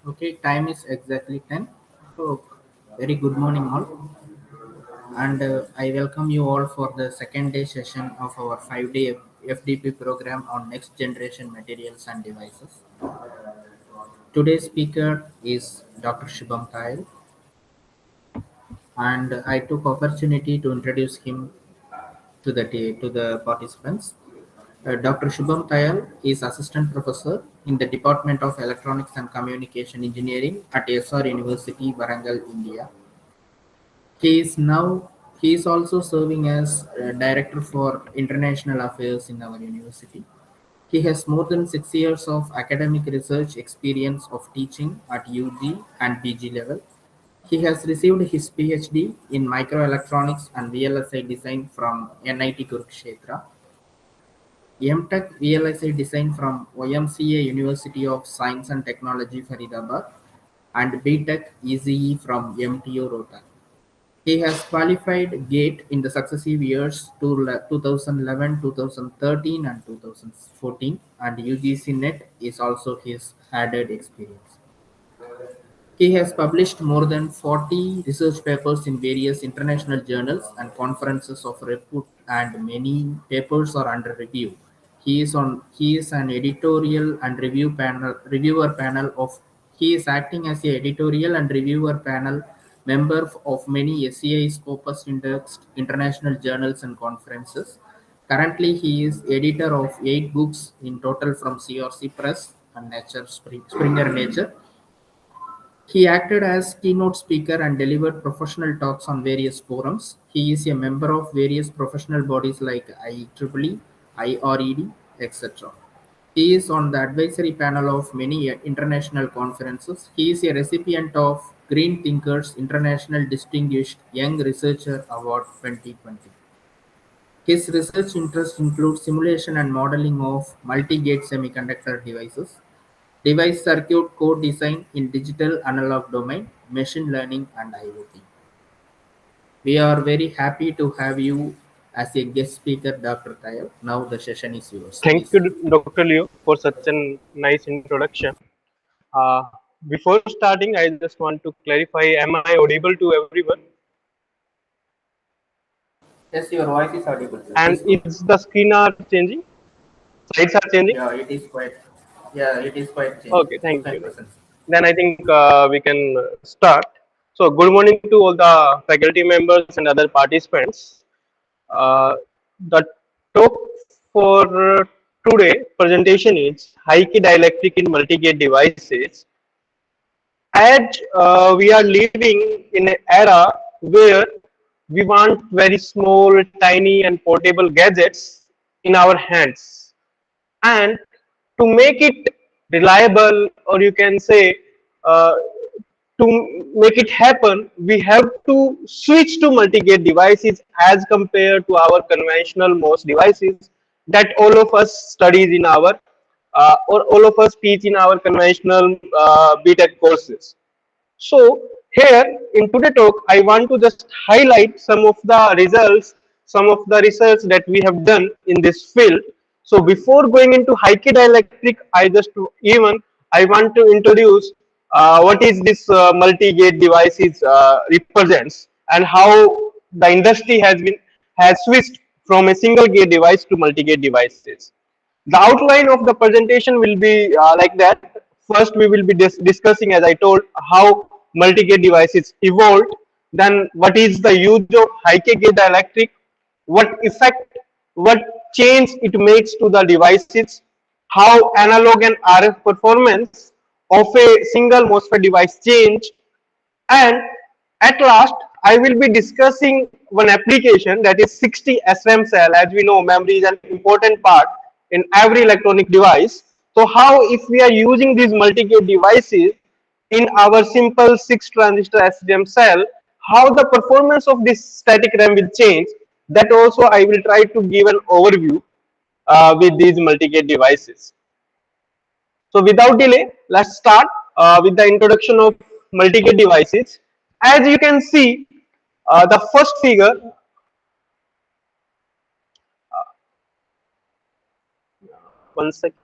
Okay, time is exactly 10. So, very good morning, all. And I welcome you all for the second day session of our 5-day FDP program on next generation materials and devices. Today's speaker is Dr. Shubham Kyle, and I took opportunity to introduce him to the participants. Dr. Shubham Tayal is Assistant Professor in the Department of Electronics and Communication Engineering at SR University, Warangal, India. He is now he is also serving as Director for International Affairs in our university. He has more than 6 years of academic research experience of teaching at UG and PG level. He has received his PhD in microelectronics and VLSI design from NIT Kurukshetra, M.Tech VLSI design from YMCA University of Science and Technology Faridabad, and B.Tech ECE from MTU Rohtak. He has qualified GATE in the successive years to 2011, 2013 and 2014, and UGC NET is also his added experience. He has published more than 40 research papers in various international journals and conferences of repute, and many papers are under review. He is an editorial and reviewer panel of he is acting as the editorial and reviewer panel member of many SCI Scopus indexed international journals and conferences. Currently, he is editor of 8 books in total from CRC Press and Springer Nature. He acted as keynote speaker and delivered professional talks on various forums. He is a member of various professional bodies like IEEE, IRED, etc. He is on the advisory panel of many international conferences. He is a recipient of Green Thinkers International Distinguished Young Researcher Award 2020. His research interests include simulation and modeling of multi-gate semiconductor devices, device circuit code design in digital analog domain, machine learning, and IoT. We are very happy to have you as a guest speaker, Dr. Tayal. Now the session is yours, Thank please. you, Dr. Leo, for such a nice introduction. Uh, Before starting, I just want to clarify: am I audible to everyone? Yes, your voice is audible, sir. And Please go ahead. is the screen are changing? Slides are changing? Yeah, it is quite. Yeah, it is quite changing. Okay, thank you. 5%. Then I think we can start. So, good morning to all the faculty members and other participants. Uh, the talk for today presentation is high-key dielectric in multi-gate devices. As we are living in an era where we want very small, tiny, and portable gadgets in our hands, and to make it reliable, or you can say uh, to make it happen, we have to switch to multi-gate devices as compared to our conventional most devices that all of us studies in our or all of us teach in our conventional BTech courses. So here in today talk, I want to just highlight some of the results, some of the research that we have done in this field. So before going into high-key dielectric, I want to introduce what is this multi-gate devices represents, and how the industry has switched from a single gate device to multi-gate devices. The outline of the presentation will be like that. First, we will be discussing, as I told, how multi-gate devices evolved. Then, what is the use of high-K gate dielectric? What effect, what change it makes to the devices? How analog and RF performance of a single MOSFET device change? And at last, I will be discussing one application, that is 60 SRAM cell. As we know, memory is an important part in every electronic device. So how, if we are using these multi-gate devices in our simple 6 transistor SRAM cell, how the performance of this static RAM will change? That also I will try to give an overview with these multi-gate devices. So without delay, let's start with the introduction of multi-gate devices. As you can see, the first figure, one second.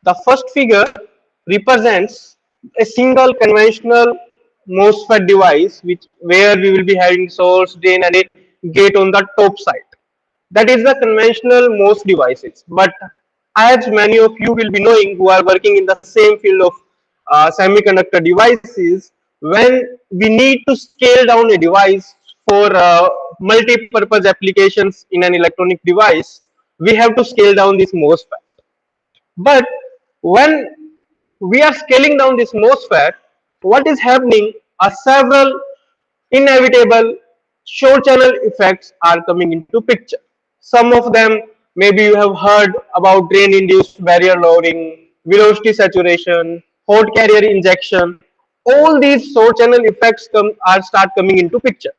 The first figure represents a single conventional MOSFET device, which where we will be having source, drain, and a gate on the top side. That is the conventional MOS devices. But as many of you will be knowing who are working in the same field of semiconductor devices, when we need to scale down a device for multi-purpose applications in an electronic device, we have to scale down this MOSFET. But when we are scaling down this MOSFET, what is happening are several inevitable short channel effects are coming into picture. Some of them maybe you have heard about drain induced barrier loading, velocity saturation, hot carrier injection. All these short channel effects are start coming into picture.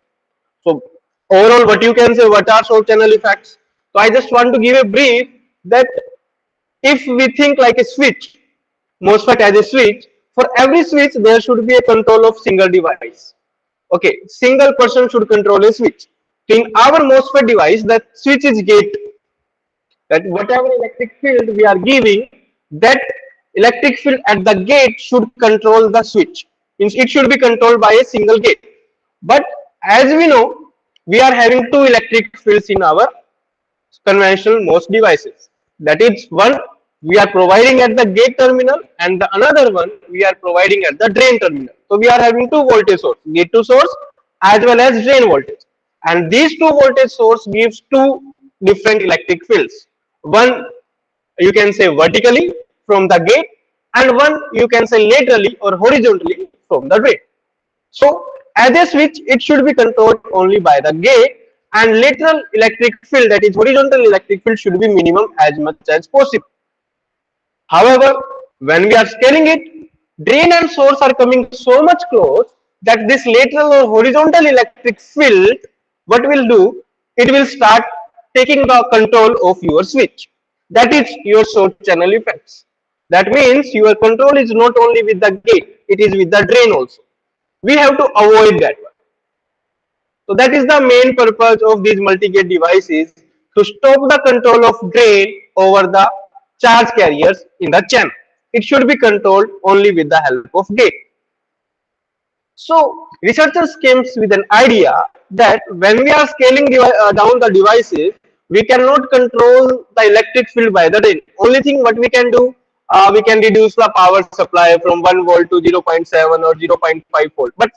So overall, what you can say, what are short channel effects? So I just want to give a brief that if we think like a switch, MOSFET as a switch, for every switch there should be a control of single device. Okay, single person should control a switch. In our MOSFET device, that switch is gate. That whatever electric field we are giving, that electric field at the gate should control the switch. Means it should be controlled by a single gate. But as we know, we are having two electric fields in our conventional MOS devices. That is one we are providing at the gate terminal and the another one we are providing at the drain terminal. So we are having two voltage source, gate to source as well as drain voltage. And these two voltage source gives two different electric fields. One you can say vertically from the gate and one you can say laterally or horizontally from the drain. So as a switch, it should be controlled only by the gate and lateral electric field, that is horizontal electric field, should be minimum as much as possible. However, when we are scaling it, drain and source are coming so much close that this lateral or horizontal electric field, what will do, it will start taking the control of your switch. That is your short channel effects. That means your control is not only with the gate, it is with the drain also. We have to avoid that one. So that is the main purpose of these multi-gate devices, to stop the control of drain over the charge carriers in the channel. It should be controlled only with the help of gate. So researchers came with an idea that when we are scaling down the devices, we cannot control the electric field by the drain. Only thing what we can do, we can reduce the power supply from 1 volt to 0.7 or 0.5 volt. But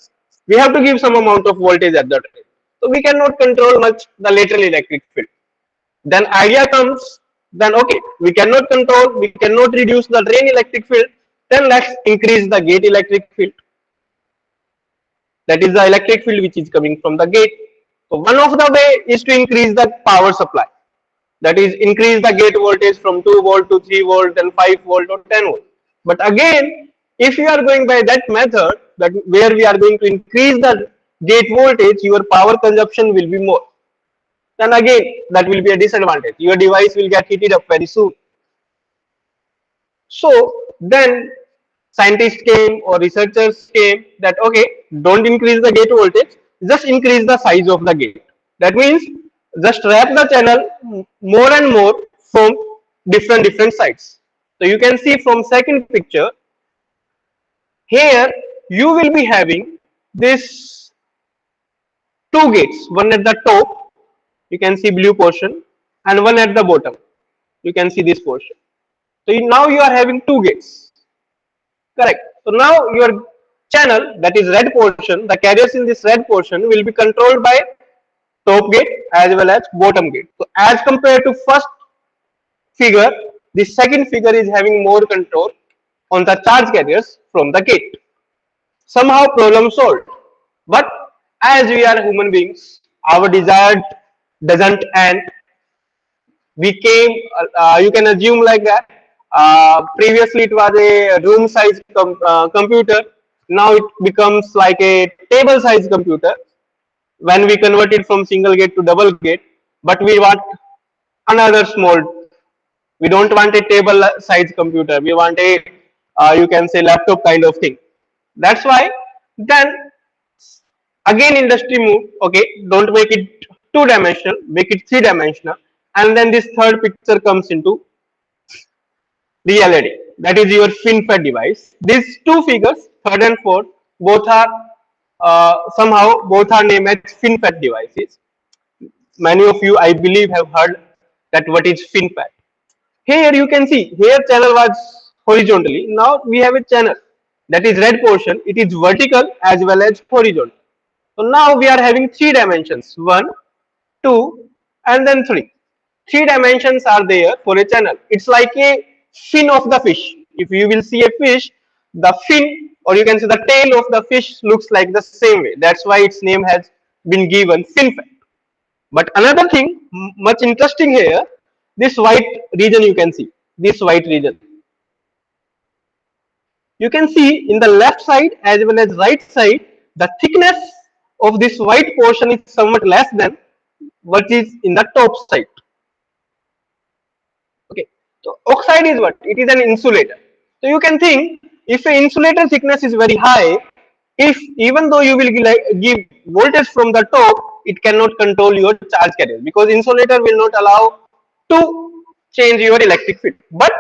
we have to give some amount of voltage at the drain. So we cannot control much the lateral electric field. Then idea comes, then okay, we cannot control, we cannot reduce the drain electric field, then let's increase the gate electric field. That is the electric field which is coming from the gate. So one of the way is to increase the power supply. That is increase the gate voltage from 2 volt to 3 volt and 5 volt or 10 volt. But again, if you are going by that method, that where we are going to increase the gate voltage, your power consumption will be more. Then again, that will be a disadvantage. Your device will get heated up very soon. So then scientists came or researchers came that okay, don't increase the gate voltage, just increase the size of the gate. That means just wrap the channel more and more from different sides. So you can see from second picture, here you will be having this two gates, one at the top, you can see blue portion, and one at the bottom, you can see this portion. So now you are having two gates. Correct. So now your channel, that is red portion, the carriers in this red portion will be controlled by top gate as well as bottom gate. So as compared to first figure, the second figure is having more control on the charge carriers from the gate. Somehow problem solved. But as we are human beings, our desire doesn't end. We came, you can assume like that. Previously it was a room size computer. Now it becomes like a table size computer when we convert it from single gate to double gate. But we want another small. We don't want a table size computer. We want a, you can say laptop kind of thing. That's why then again industry move. Okay, don't make it two dimensional, make it three dimensional, and then this third picture comes into reality. that is your FinFET device. These two figures, third and fourth, both are somehow both are named as FinFET devices. Many of you, I believe, have heard that what is FinFET. Here you can see, here channel was horizontally. Now we have a channel that is red portion. It is vertical as well as horizontal. So now we are having three dimensions: one, two, and then three. Three dimensions are there for a channel. It's like a fin of the fish. If you will see a fish, the fin, or you can say the tail of the fish, looks like the same way. That's why its name has been given FinFET. But another thing much interesting here, this white region you can see, this white region. You can see in the left side as well as right side, the thickness of this white portion is somewhat less than what is in the top side. Okay, so oxide is what? It is an insulator. So you can think if an insulator thickness is very high, if even though you will give voltage from the top, it cannot control your charge carrier because insulator will not allow to change your electric field. But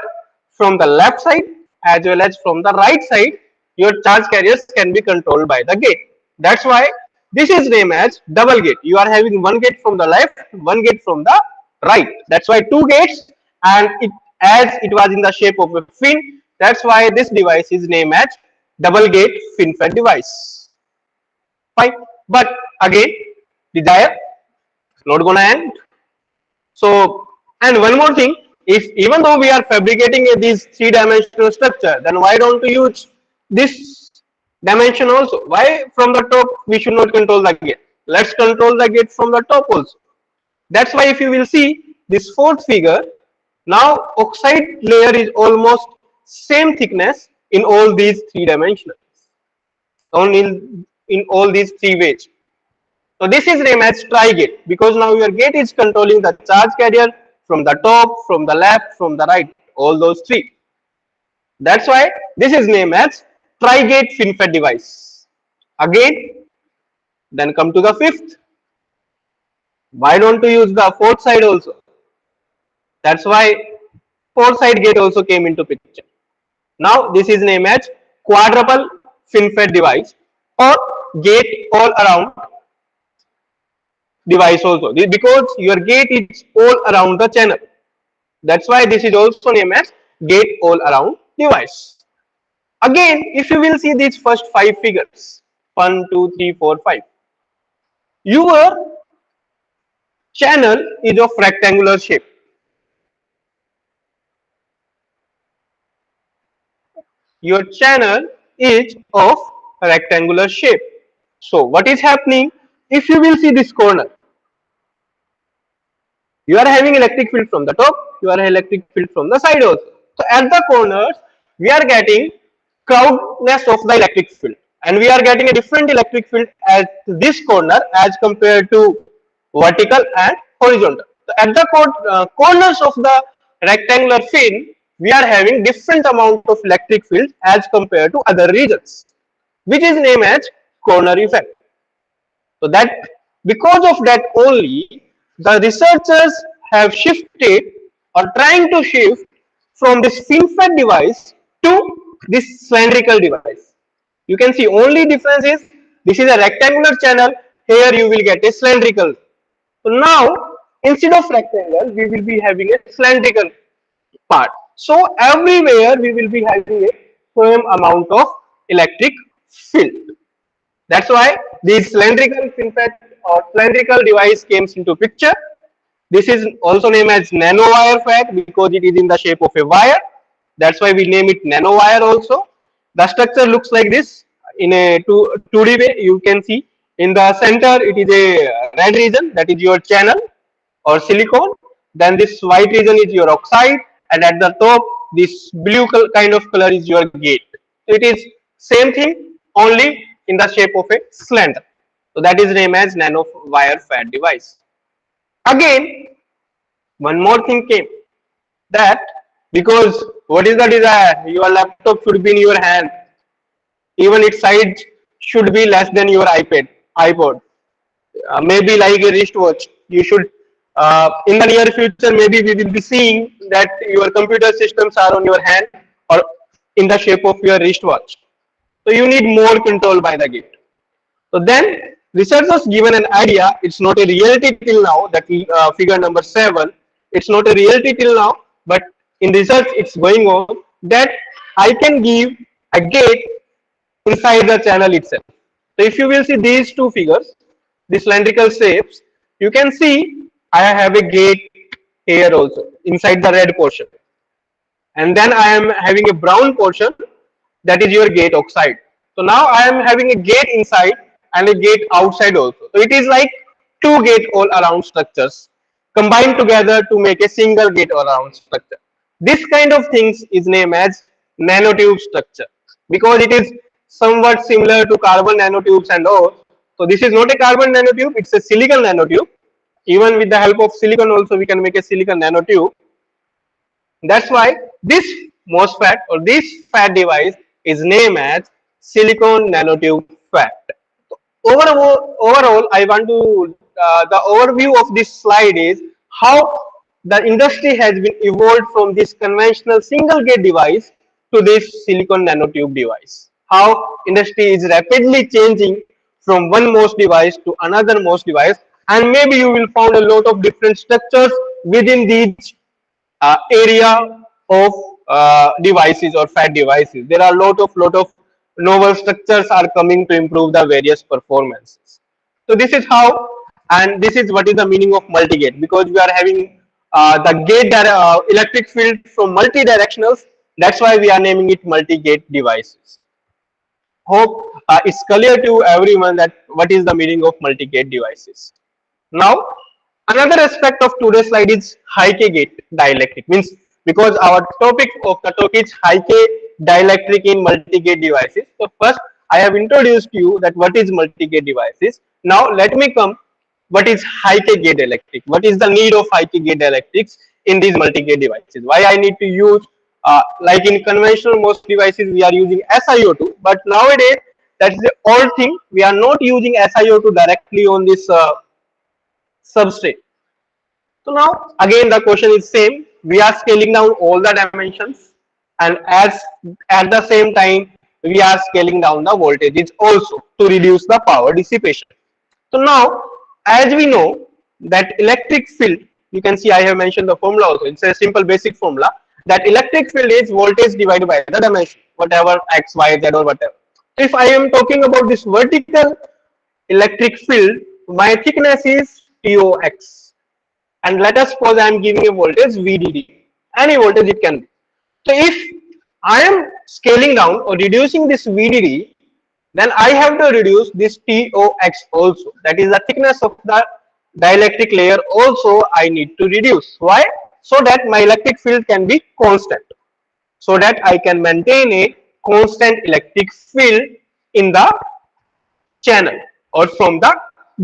from the left side as well as from the right side, your charge carriers can be controlled by the gate. That's why this is named as double gate. You are having one gate from the left, one gate from the right. That's why two gates, and it as it was in the shape of a fin. That's why this device is named as double gate FinFET device. Fine, but again, desire not gonna end. So, and one more thing, if even though we are fabricating this three-dimensional structure, then why don't we use this dimension also? Why from the top we should not control the gate? Let's control the gate from the top also. That's why if you will see this fourth figure, now oxide layer is almost same thickness in all these three dimensions, only in all these three ways. So this is named as tri-gate because now your gate is controlling the charge carrier from the top, from the left, from the right, all those three. That's why this is named as tri-gate FinFET device. Again, then come to the fifth. Why don't we use the fourth side also? That's why fourth side gate also came into picture. Now this is named as quadruple FinFET device or gate all around device also because your gate is all around the channel. That's why this is also named as gate all around device. Again, if you will see these first five figures, 1, 2, 3, 4, 5, your channel is of rectangular shape. Your channel is of rectangular shape. So what is happening? If you will see this corner, you are having electric field from the top, you are electric field from the side also. So at the corners, we are getting crowdness of the electric field, and we are getting a different electric field at this corner as compared to vertical and horizontal. So at the corners of the rectangular field, we are having different amount of electric field as compared to other regions, which is named as corner effect. So that because of that only, the researchers have shifted or trying to shift from this FinFET device to this cylindrical device. You can see only difference is this is a rectangular channel, here you will get a cylindrical. So now instead of rectangle, we will be having a cylindrical part. So everywhere we will be having a same amount of electric field. That's why this cylindrical FinFET or cylindrical device came into picture. This is also named as nano wire FET because it is in the shape of a wire. That's why we name it nano wire also. The structure looks like this in a 2D way. You can see in the center it is a red region, that is your channel or silicon. Then this white region is your oxide, and at the top this blue kind of color is your gate. So it is same thing, only in the shape of a cylinder. So that is named as nano wire FET device. Again, one more thing came, that because what is the desire? Your laptop should be in your hand, even its size should be less than your iPod, maybe like a wristwatch. You should in the near future maybe we will be seeing that your computer systems are on your hand or in the shape of your wristwatch. So you need more control by the gate. So then researchers given an idea. It's not a reality till now. That figure number 7. It's not a reality till now, but in research it's going on that I can give a gate inside the channel itself. So if you will see these two figures, these cylindrical shapes, you can see I have a gate here also inside the red portion, and then I am having a brown portion, that is your gate oxide. So now I am having a gate inside and a gate outside also. So it is like two gate all around structures combined together to make a single gate all around structure. This kind of things is named as nanotube structure because it is somewhat similar to carbon nanotubes and all. So this is not a carbon nanotube, it's a silicon nanotube. Even with the help of silicon also we can make a silicon nanotube. That's why this MOSFET or this FAT device is named as silicon nanotube FAT. Overall, I want to the overview of this slide is how the industry has been evolved from this conventional single gate device to this silicon nanotube device. How industry is rapidly changing from one MOS device to another MOS device, and maybe you will find a lot of different structures within these area of devices or FAT devices. There are lot of novel structures are coming to improve the various performances. So this is how, and this is what is the meaning of multi-gate, because we are having the gate electric field from multi-directionals. That's why we are naming it multi-gate devices. Hope it's clear to everyone that what is the meaning of multi-gate devices. Now, another aspect of today's slide is high K gate dielectric. Means because our topic of the talk is high K dielectric in multi-gate devices. So first, I have introduced you that what is multi-gate devices. Now let me come. What is high K gate dielectric? What is the need of high K gate dielectrics in these multi-gate devices? Why I need to use like in conventional most devices we are using SiO2, but nowadays that's the old thing. We are not using SiO2 directly on this substrate. So now again the question is same. We are scaling down all the dimensions, and as at the same time we are scaling down the voltages also to reduce the power dissipation. So now as we know that electric field, you can see I have mentioned the formula also. It's a simple basic formula that electric field is voltage divided by the dimension, whatever x, y, z or whatever. If I am talking about this vertical electric field, my thickness is TOX, and let us suppose I am giving a voltage VDD, any voltage it can be. So if I am scaling down or reducing this VDD, then I have to reduce this TOX also, that is the thickness of the dielectric layer also I need to reduce. Why? So that my electric field can be constant, so that I can maintain a constant electric field in the channel or from the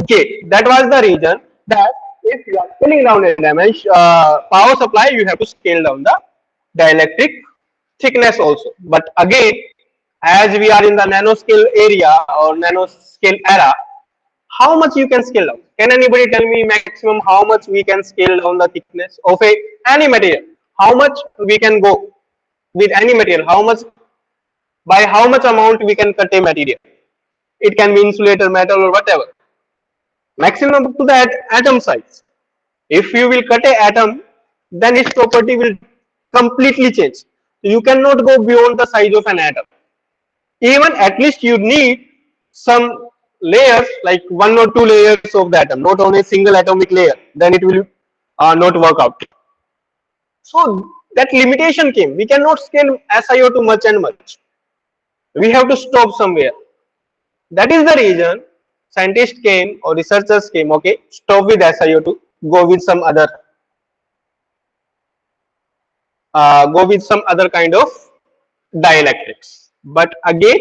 gate. That was the reason that if you are scaling down a dimension power supply, you have to scale down the dielectric thickness also. But again, as we are in the nanoscale area or nanoscale era, how much you can scale down? Can anybody tell me maximum how much we can scale down the thickness of any material? How much we can go with any material? How much, by how much amount we can cut a material? It can be insulator, metal or whatever. Maximum up to the atom size. If you will cut a atom, then its property will completely change. You cannot go beyond the size of an atom. Even at least you need some layers, like 1 or 2 layers of the atom, not only a single atomic layer, then it will not work out. So that limitation came. We cannot scale SiO2 much and much. We have to stop somewhere. That is the reason scientists came or researchers came, okay, stop with SiO2, go with some other kind of dielectrics. But again,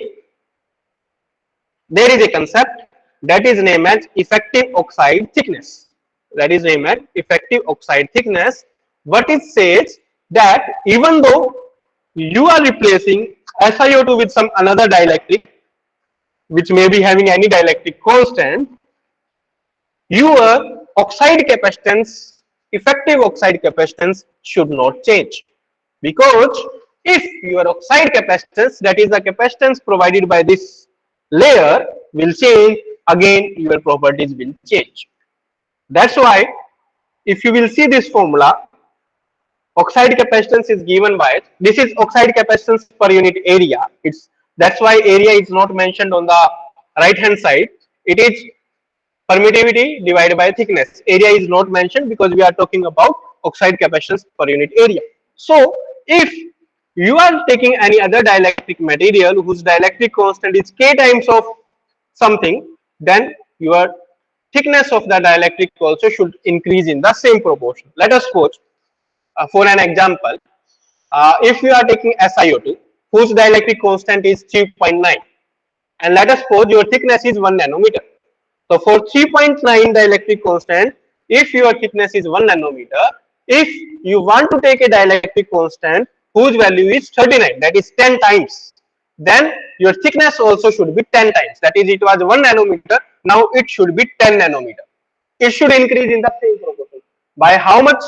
there is a concept that is named as effective oxide thickness. That is named as effective oxide thickness. What it says that even though you are replacing SiO2 with some another dielectric, which may be having any dielectric constant, your oxide capacitance, effective oxide capacitance should not change. Because if your oxide capacitance, that is the capacitance provided by this layer, will change, again your properties will change. That's why if you will see this formula, oxide capacitance is given by, this is oxide capacitance per unit area. It's, that's why area is not mentioned on the right hand side. It is permittivity divided by thickness. Area is not mentioned because we are talking about oxide capacitance per unit area. So if you are taking any other dielectric material whose dielectric constant is k times of something, then your thickness of the dielectric also should increase in the same proportion. Let us suppose, for an example, if you are taking SiO2 whose dielectric constant is 3.9, and let us suppose your thickness is 1 nanometer. So for 3.9 dielectric constant, if your thickness is 1 nanometer, if you want to take a dielectric constant whose value is 39, that is 10 times, then your thickness also should be 10 times. That is, it was 1 nanometer, now it should be 10 nanometer. It should increase in the same proportion. By how much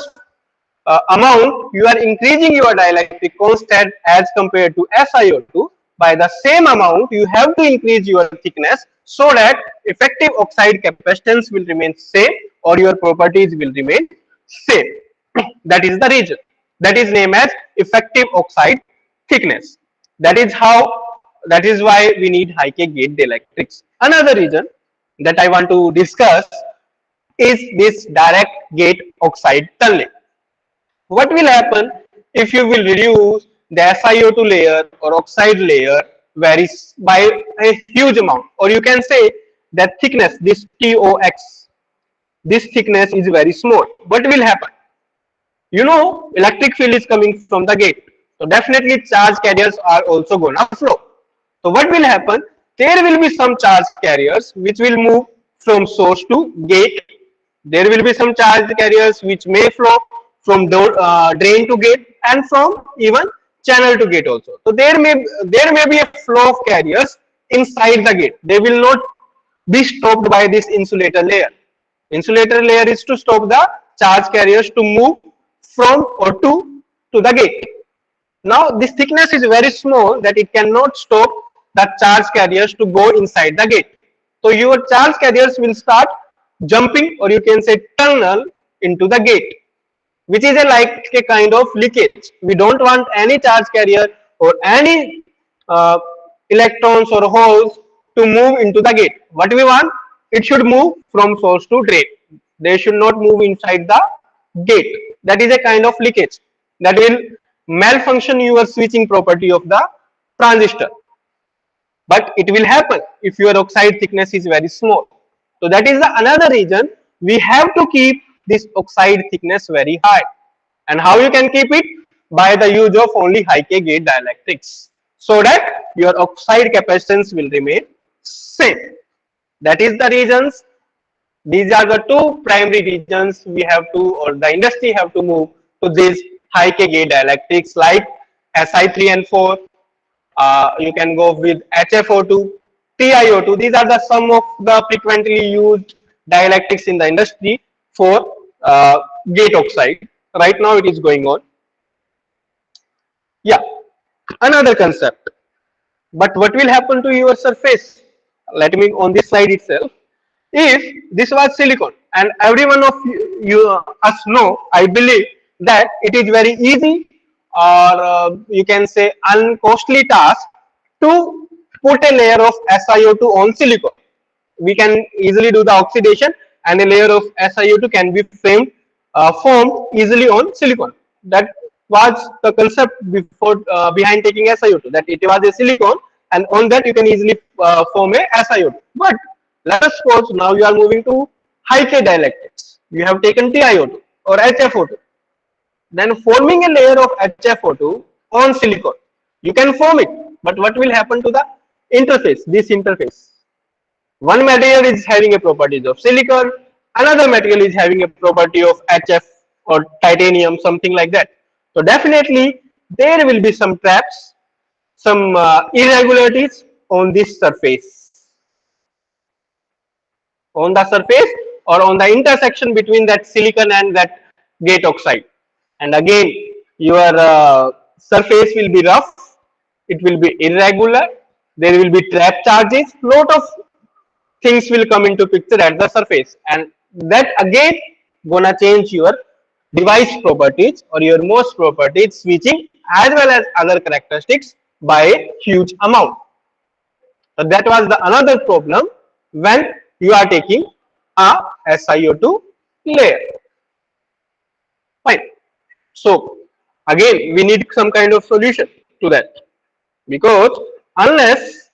amount you are increasing your dielectric constant as compared to SiO2, by the same amount you have to increase your thickness so that effective oxide capacitance will remain same or your properties will remain same. That is the reason. That is named as effective oxide thickness. That is how, that is why we need high K gate dielectrics. Another reason that I want to discuss is this direct gate oxide tunneling. What will happen if you will reduce the SiO2 layer or oxide layer varies by a huge amount, or you can say that thickness, this TOX, this thickness is very small. What will happen? You know, electric field is coming from the gate, so definitely charge carriers are also gonna flow. So what will happen? There will be some charge carriers which will move from source to gate. There will be some charge carriers which may flow from drain to gate and from even channel to gate also. So there may be a flow of carriers inside the gate. They will not be stopped by this insulator layer. Insulator layer is to stop the charge carriers to move from or to the gate. Now this thickness is very small that it cannot stop the charge carriers to go inside the gate. So your charge carriers will start jumping, or you can say tunnel, into the gate, which is like a kind of leakage. We don't want any charge carrier or any electrons or holes to move into the gate. What we want? It should move from source to drain. They should not move inside the gate. That is a kind of leakage that will malfunction your switching property of the transistor. But it will happen if your oxide thickness is very small. So that is the another reason we have to keep this oxide thickness very high. And how you can keep it? By the use of only high K gate dielectrics, so that your oxide capacitance will remain same. That is the reasons. These are the two primary reasons we have to, or the industry have to move to these high K gate dielectrics like Si3 and 4. You can go with HFO2, TiO2. These are the some of the frequently used dielectrics in the industry for gate oxide. Right now it is going on. Yeah, another concept. But what will happen to your surface? Let me on this side itself. If this was silicon, and every one of us know, I believe that it is very easy, or you can say uncostly task to put a layer of SiO2 on silicon. We can easily do the oxidation, and a layer of SiO2 can be formed easily on silicon. That was the concept before behind taking SiO2, that it was a silicon, and on that you can easily form a SiO2. But let us suppose now you are moving to high K dielectrics. You have taken TiO2 or HFO2. Then forming a layer of HFO2 on silicon, you can form it, but what will happen to the interface? This interface. One material is having a properties of silicon, another material is having a property of HF or titanium, something like that. So definitely there will be some traps, some irregularities on this surface. On the surface or on the intersection between that silicon and that gate oxide. And again, your surface will be rough, it will be irregular, there will be trap charges, lot of things will come into picture at the surface, and that again gonna change your device properties or your MOS properties switching as well as other characteristics by a huge amount. So that was the another problem when you are taking a SiO2 layer. Fine. So again we need some kind of solution to that, because unless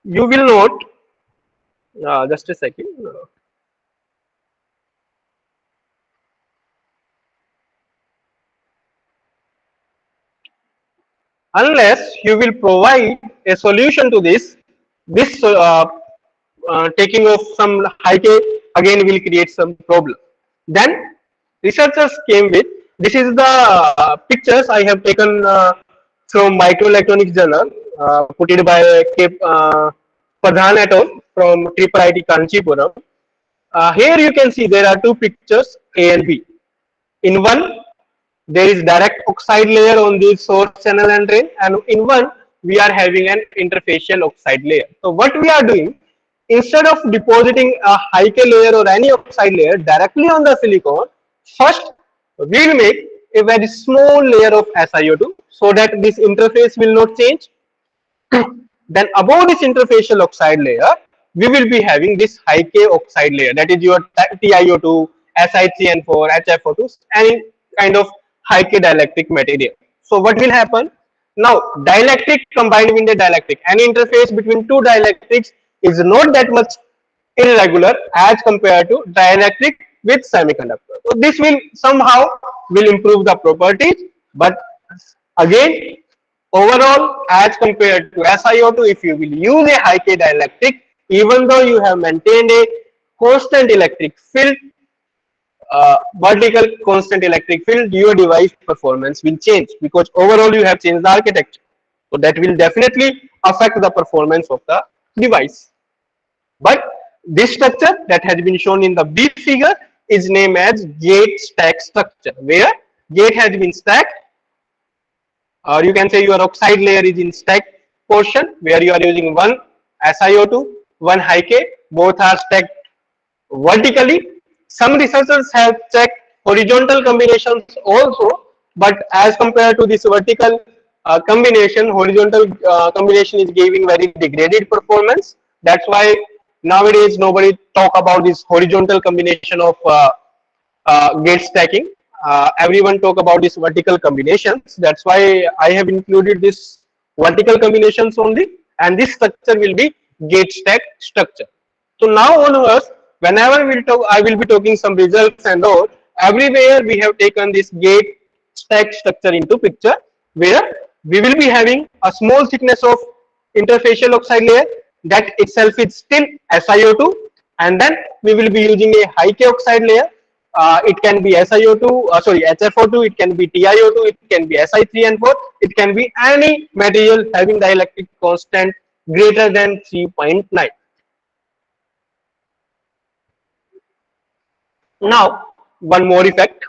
you will not just a second. Unless you will provide a solution to this taking of some high K again will create some problem. Then researchers came with, this is the pictures I have taken from Microelectronics Journal, put it by Pradhan et al. From Triple IT Kanchipuram. Here you can see there are two pictures, A and B. In one, there is direct oxide layer on the source channel and drain, and in one we are having an interfacial oxide layer. So what we are doing, instead of depositing a high K layer or any oxide layer directly on the silicon, first we will make a very small layer of SiO2 so that this interface will not change. Then above this interfacial oxide layer, we will be having this high K oxide layer, that is your TiO2, Si3N4, HFO2, any kind of high K dielectric material. So what will happen? Now dielectric combined with the dielectric, any interface between two dielectrics is not that much irregular as compared to dielectric with semiconductor. So this will somehow will improve the properties, but again overall as compared to SiO2, if you will use a high K dielectric, even though you have maintained a constant electric field, vertical constant electric field, your device performance will change because overall you have changed the architecture. So that will definitely affect the performance of the device. But this structure that has been shown in the B figure is named as gate stack structure, where gate has been stacked, or you can say your oxide layer is in stack portion where you are using one SiO2, one high K, both are stacked vertically. Some researchers have checked horizontal combinations also, but as compared to this vertical combination, horizontal combination is giving very degraded performance. That's why nowadays nobody talk about this horizontal combination of gate stacking. Everyone talk about this vertical combinations. That's why I have included this vertical combinations only, and this structure will be gate stack structure. So now onwards, whenever we'll talk, I will be talking some results and all. Everywhere we have taken this gate stack structure into picture, where we will be having a small thickness of interfacial oxide layer that itself is still SiO2, and then we will be using a high K oxide layer. It can be SiO2, sorry, HFO2, it can be TiO2, it can be Si3N4, it can be any material having dielectric constant greater than 3.9. Now, one more effect,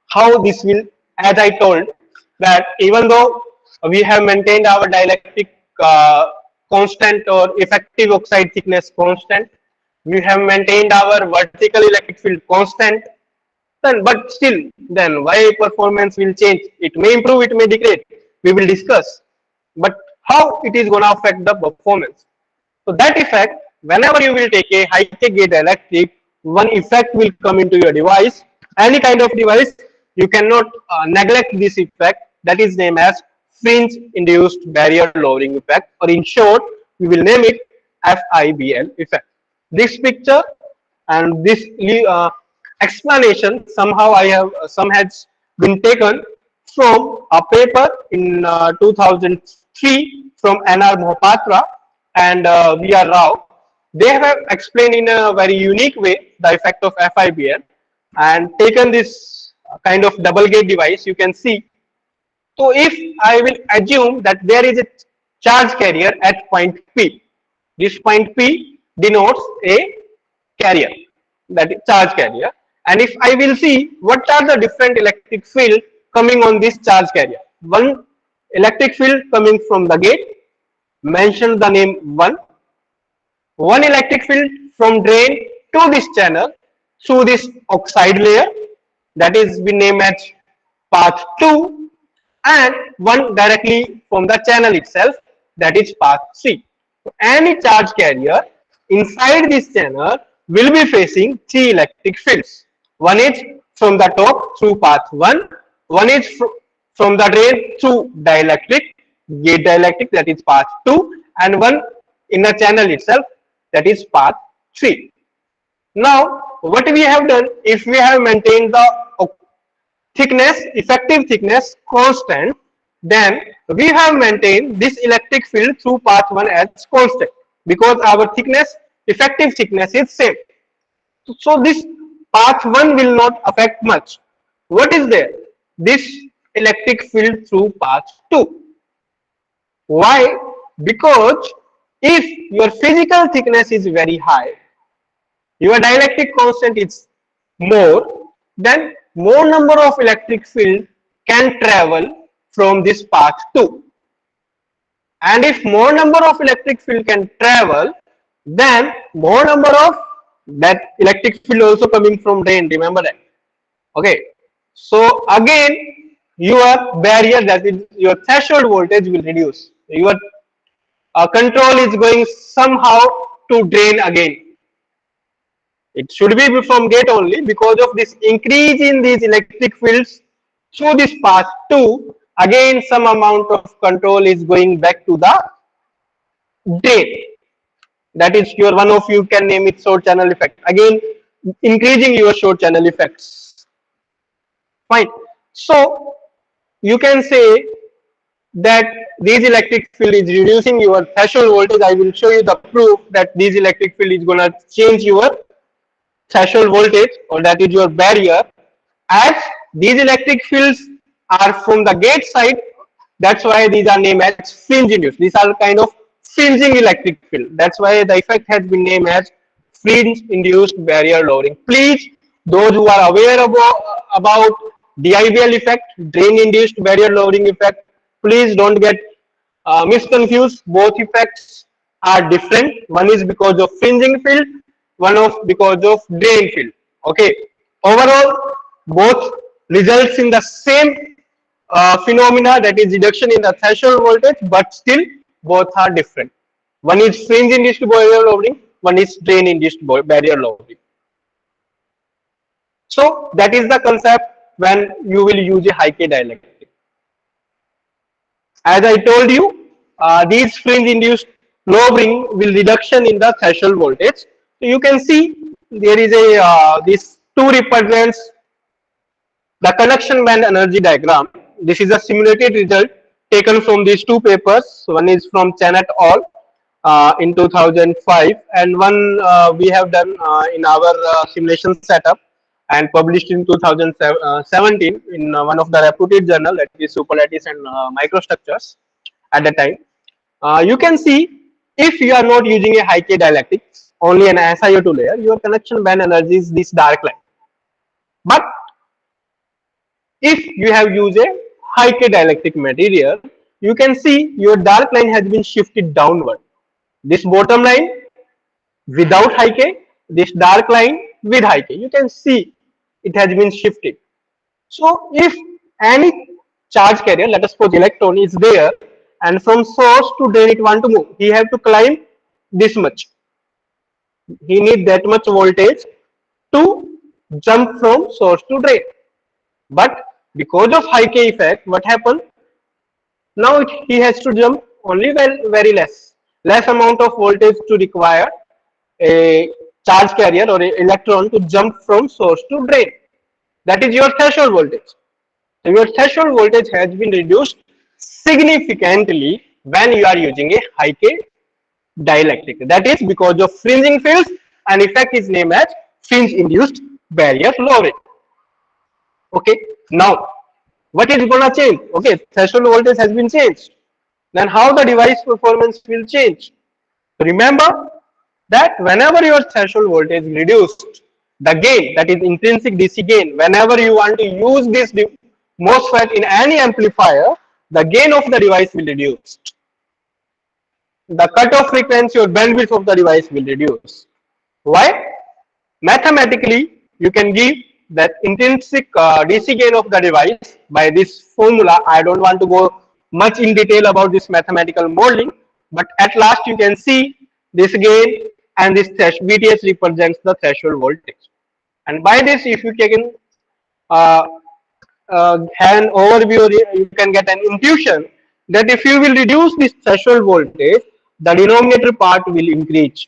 how this will, as I told, that even though we have maintained our dielectric constant or effective oxide thickness constant, we have maintained our vertical electric field constant, then but still then why performance will change? It may improve, it may degrade, we will discuss, but how it is going to affect the performance. So that effect, whenever you will take a high K gate electric, one effect will come into your device, any kind of device, you cannot neglect this effect, that is named as fringe induced barrier lowering effect, or in short we will name it FIBL effect. This picture and this explanation somehow I have some has been taken from a paper in 2003 from NR Mohapatra and VR Rao. They have explained in a very unique way the effect of FIBL and taken this kind of double gate device. You can see. So if I will assume that there is a charge carrier at point P, this point P denotes a carrier, that is charge carrier, and if I will see what are the different electric field coming on this charge carrier. One electric field coming from the gate, mention the name 1. One electric field from drain to this channel through this oxide layer, that is we name as path 2, and one directly from the channel itself, that is path 3. Any charge carrier inside this channel will be facing 3 electric fields. One is from the top through path 1, one is from the drain through dielectric, gate dielectric, that is path 2, and one in the channel itself, that is path 3. Now, what we have done, if we have maintained the thickness, effective thickness constant, then we have maintained this electric field through path 1 as constant, because our thickness, effective thickness is same. So this path 1 will not affect much. What is there? This electric field through path 2. Why? Because if your physical thickness is very high, your dielectric constant is more, then more number of electric field can travel from this path 2. And if more number of electric field can travel, then more number of that electric field also coming from drain, remember that. Okay, so again your barrier, that is your threshold voltage, will reduce. Your control is going somehow to drain again. It should be from gate only, because of this increase in these electric fields through this path 2, again some amount of control is going back to the drain. That is your, one of you can name it short channel effect, again increasing your short channel effects. Fine. So you can say that this electric field is reducing your threshold voltage. I will show you the proof that this electric field is going to change your threshold voltage, or that is your barrier, as these electric fields are from the gate side. That's why these are named as fringe induced. These are kind of fringing electric field. That's why the effect has been named as fringe induced barrier lowering. Please, those who are aware about DIBL effect, drain induced barrier lowering effect, please don't get misconfused. Both effects are different. One is because of fringing field, one of because of drain field. Okay, overall both results in the same phenomena, that is reduction in the threshold voltage, but still both are different. One is fringe induced barrier lowering, one is drain induced barrier lowering. So that is the concept when you will use a high K dielectric. As I told you, these fringe induced lowering will reduction in the threshold voltage. So you can see there is a this 2 represents the conduction band energy diagram. This is a simulated result taken from these 2 papers. One is from Chen et al. In 2005, and one we have done in our simulation setup and published in 2017 in one of the reputed journal, that is Superlattice and Microstructures at the time. You can see, if you are not using a high K dielectric, only an SiO2 layer, your conduction band energy is this dark line. But if you have used a high K dielectric material, you can see your dark line has been shifted downward. This bottom line without high K, this dark line with high K, you can see it has been shifted. So if any charge carrier, let us suppose electron is there, and from source to drain it want to move, he have to climb this much. He need that much voltage to jump from source to drain. But because of high K effect, what happened? Now he has to jump only very less amount of voltage to require a charge carrier or an electron to jump from source to drain. That is your threshold voltage. So your threshold voltage has been reduced significantly when you are using a high K dielectric. That is because of fringing fields, and effect is named as fringe induced barrier lowering. Okay, now what is going to change? Okay, threshold voltage has been changed. Then how the device performance will change? Remember that whenever your threshold voltage is reduced, the gain, that is intrinsic DC gain, whenever you want to use this MOSFET in any amplifier, the gain of the device will reduce. The cutoff frequency or bandwidth of the device will reduce. Why? Mathematically, you can give that intrinsic DC gain of the device by this formula. I don't want to go much in detail about this mathematical modeling, but at last you can see this gain and this VTS represents the threshold voltage. And by this, if you can uh, have an overview, you can get an intuition that if you will reduce this threshold voltage, the denominator part will increase,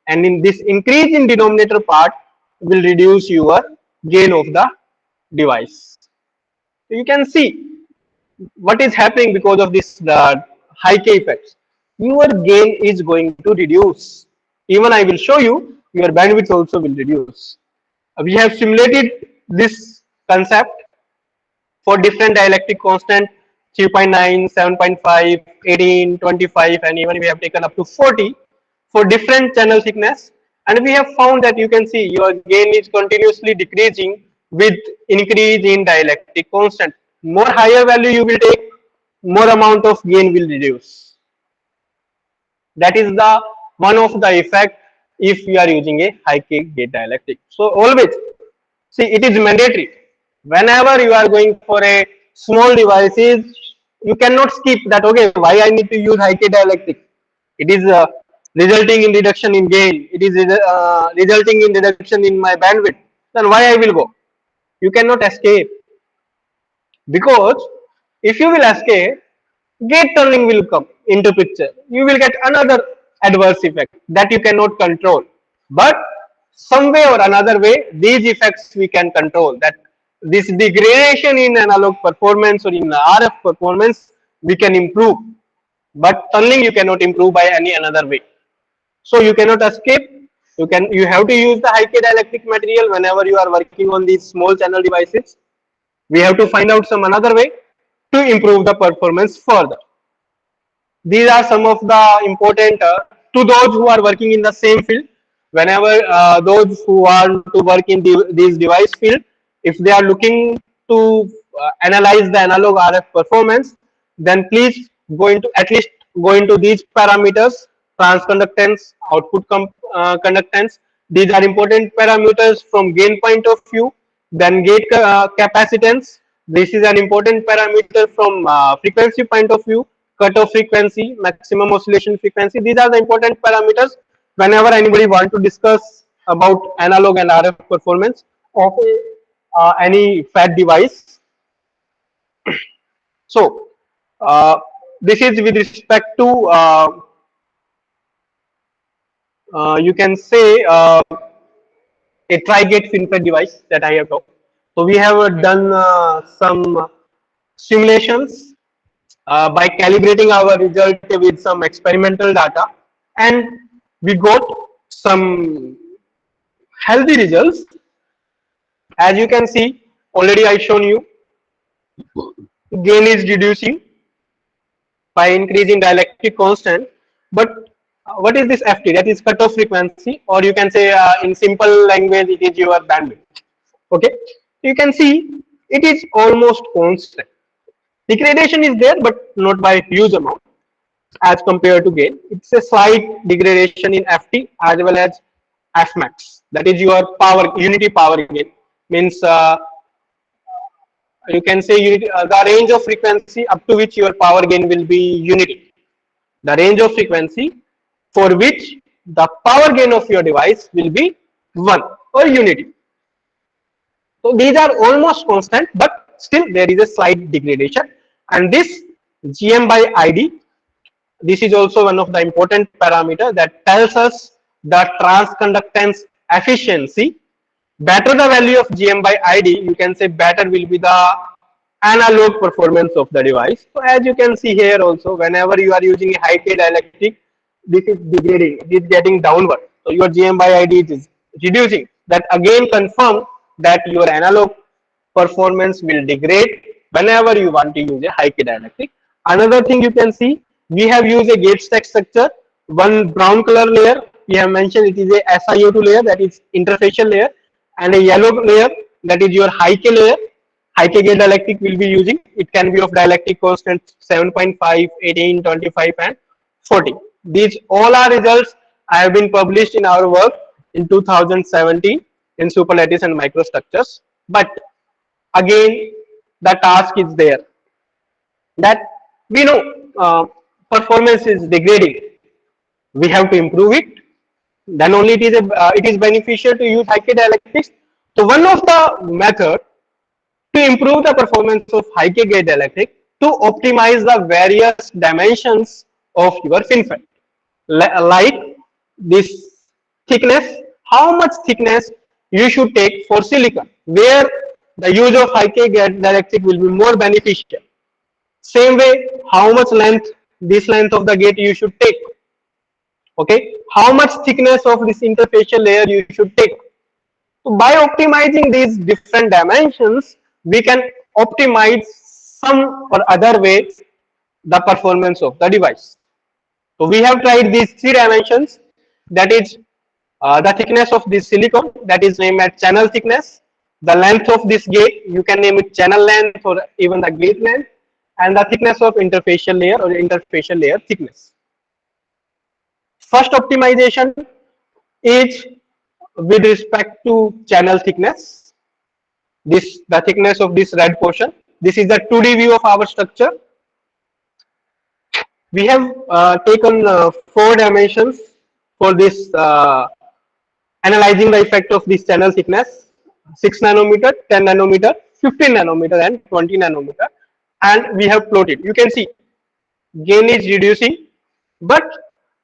and in this increase in denominator part will reduce your gain of the device. So you can see what is happening because of this high K effects. Your gain is going to reduce. Even I will show you, your bandwidth also will reduce. We have simulated this concept for different dielectric constant 3.9, 7.5, 18, 25, and even we have taken up to 40 for different channel thickness. And we have found that you can see your gain is continuously decreasing with increase in dielectric constant. More higher value you will take, more amount of gain will reduce. That is the one of the effect if you are using a high K gate dielectric. So always see, it is mandatory. Whenever you are going for a small devices, you cannot skip that. Okay, why I need to use high K dielectric? It is resulting in reduction in gain. It is resulting in reduction in my bandwidth. Then why I will go? You cannot escape, because if you will escape, gate turning will come into picture. You will get another adverse effect that you cannot control. But some way or another way, these effects we can control. That this degradation in analog performance or in RF performance we can improve, but tunneling you cannot improve by any another way. So you cannot escape. You have to use the high K dielectric material whenever you are working on these small channel devices. We have to find out some another way to improve the performance further. These are some of the important to those who are working in the same field. Whenever those who want to work in these device field, if they are looking to analyze the analog RF performance, then please go into at least go into these parameters: transconductance, output conductance. These are important parameters from gain point of view. Then gate capacitance. This is an important parameter from frequency point of view. Cutoff frequency, maximum oscillation frequency. These are the important parameters whenever anybody want to discuss about analog and RF performance of any FAT device. So this is with respect to you can say a tri-gate FinFET device that I have talked. So we have done some simulations by calibrating our result with some experimental data, and we got some healthy results. As you can see, already I shown you, gain is reducing by increasing dielectric constant. But what is this FT? That is cutoff frequency, or you can say in simple language, it is your bandwidth. Okay, you can see it is almost constant. Degradation is there, but not by a huge amount as compared to gain. It's a slight degradation in FT as well as Fmax. That is your power unity power gain. Means you can say unity, the range of frequency up to which your power gain will be unity. The range of frequency for which the power gain of your device will be 1 or unity. So these are almost constant, but still there is a slight degradation. And this GM by ID, this is also one of the important parameter that tells us the transconductance efficiency. Better the value of GM by ID, you can say better will be the analog performance of the device. So as you can see here also, whenever you are using a high K dielectric, this is degrading, it is getting downward. So your GM by ID is reducing. That again confirms that your analog performance will degrade whenever you want to use a high K dielectric. Another thing you can see, we have used a gate stack structure. One brown color layer, we have mentioned it is a SiO2 layer, that is interfacial layer, and a yellow layer, that is your high K layer. high K gate dielectric will be using. It can be of dielectric constant 7.5, 18, 25 and 40. These all are results have been published in our work in 2017 in superlattice and microstructures. But again, the task is there that we know performance is degrading. We have to improve it. Then only it is beneficial to use high K dielectrics. So one of the method to improve the performance of high K gate dielectric to optimize the various dimensions of your FinFET, like this thickness, how much thickness you should take for silicon, where the use of high K gate dielectric will be more beneficial. Same way, how much length, this length of the gate you should take. Okay, how much thickness of this interfacial layer you should take. So by optimizing these different dimensions, we can optimize some or other way the performance of the device. So we have tried these three dimensions, that is the thickness of this silicon, that is named as channel thickness, the length of this gate, you can name it channel length or even the gate length, and the thickness of interfacial layer or interfacial layer thickness. First optimization is with respect to channel thickness. This the thickness of this red portion. This is the 2D view of our structure. We have taken 4 dimensions for this analyzing the effect of this channel thickness: 6 nanometer, 10 nanometer, 15 nanometer, and 20 nanometer, and we have plotted. You can see gain is reducing, but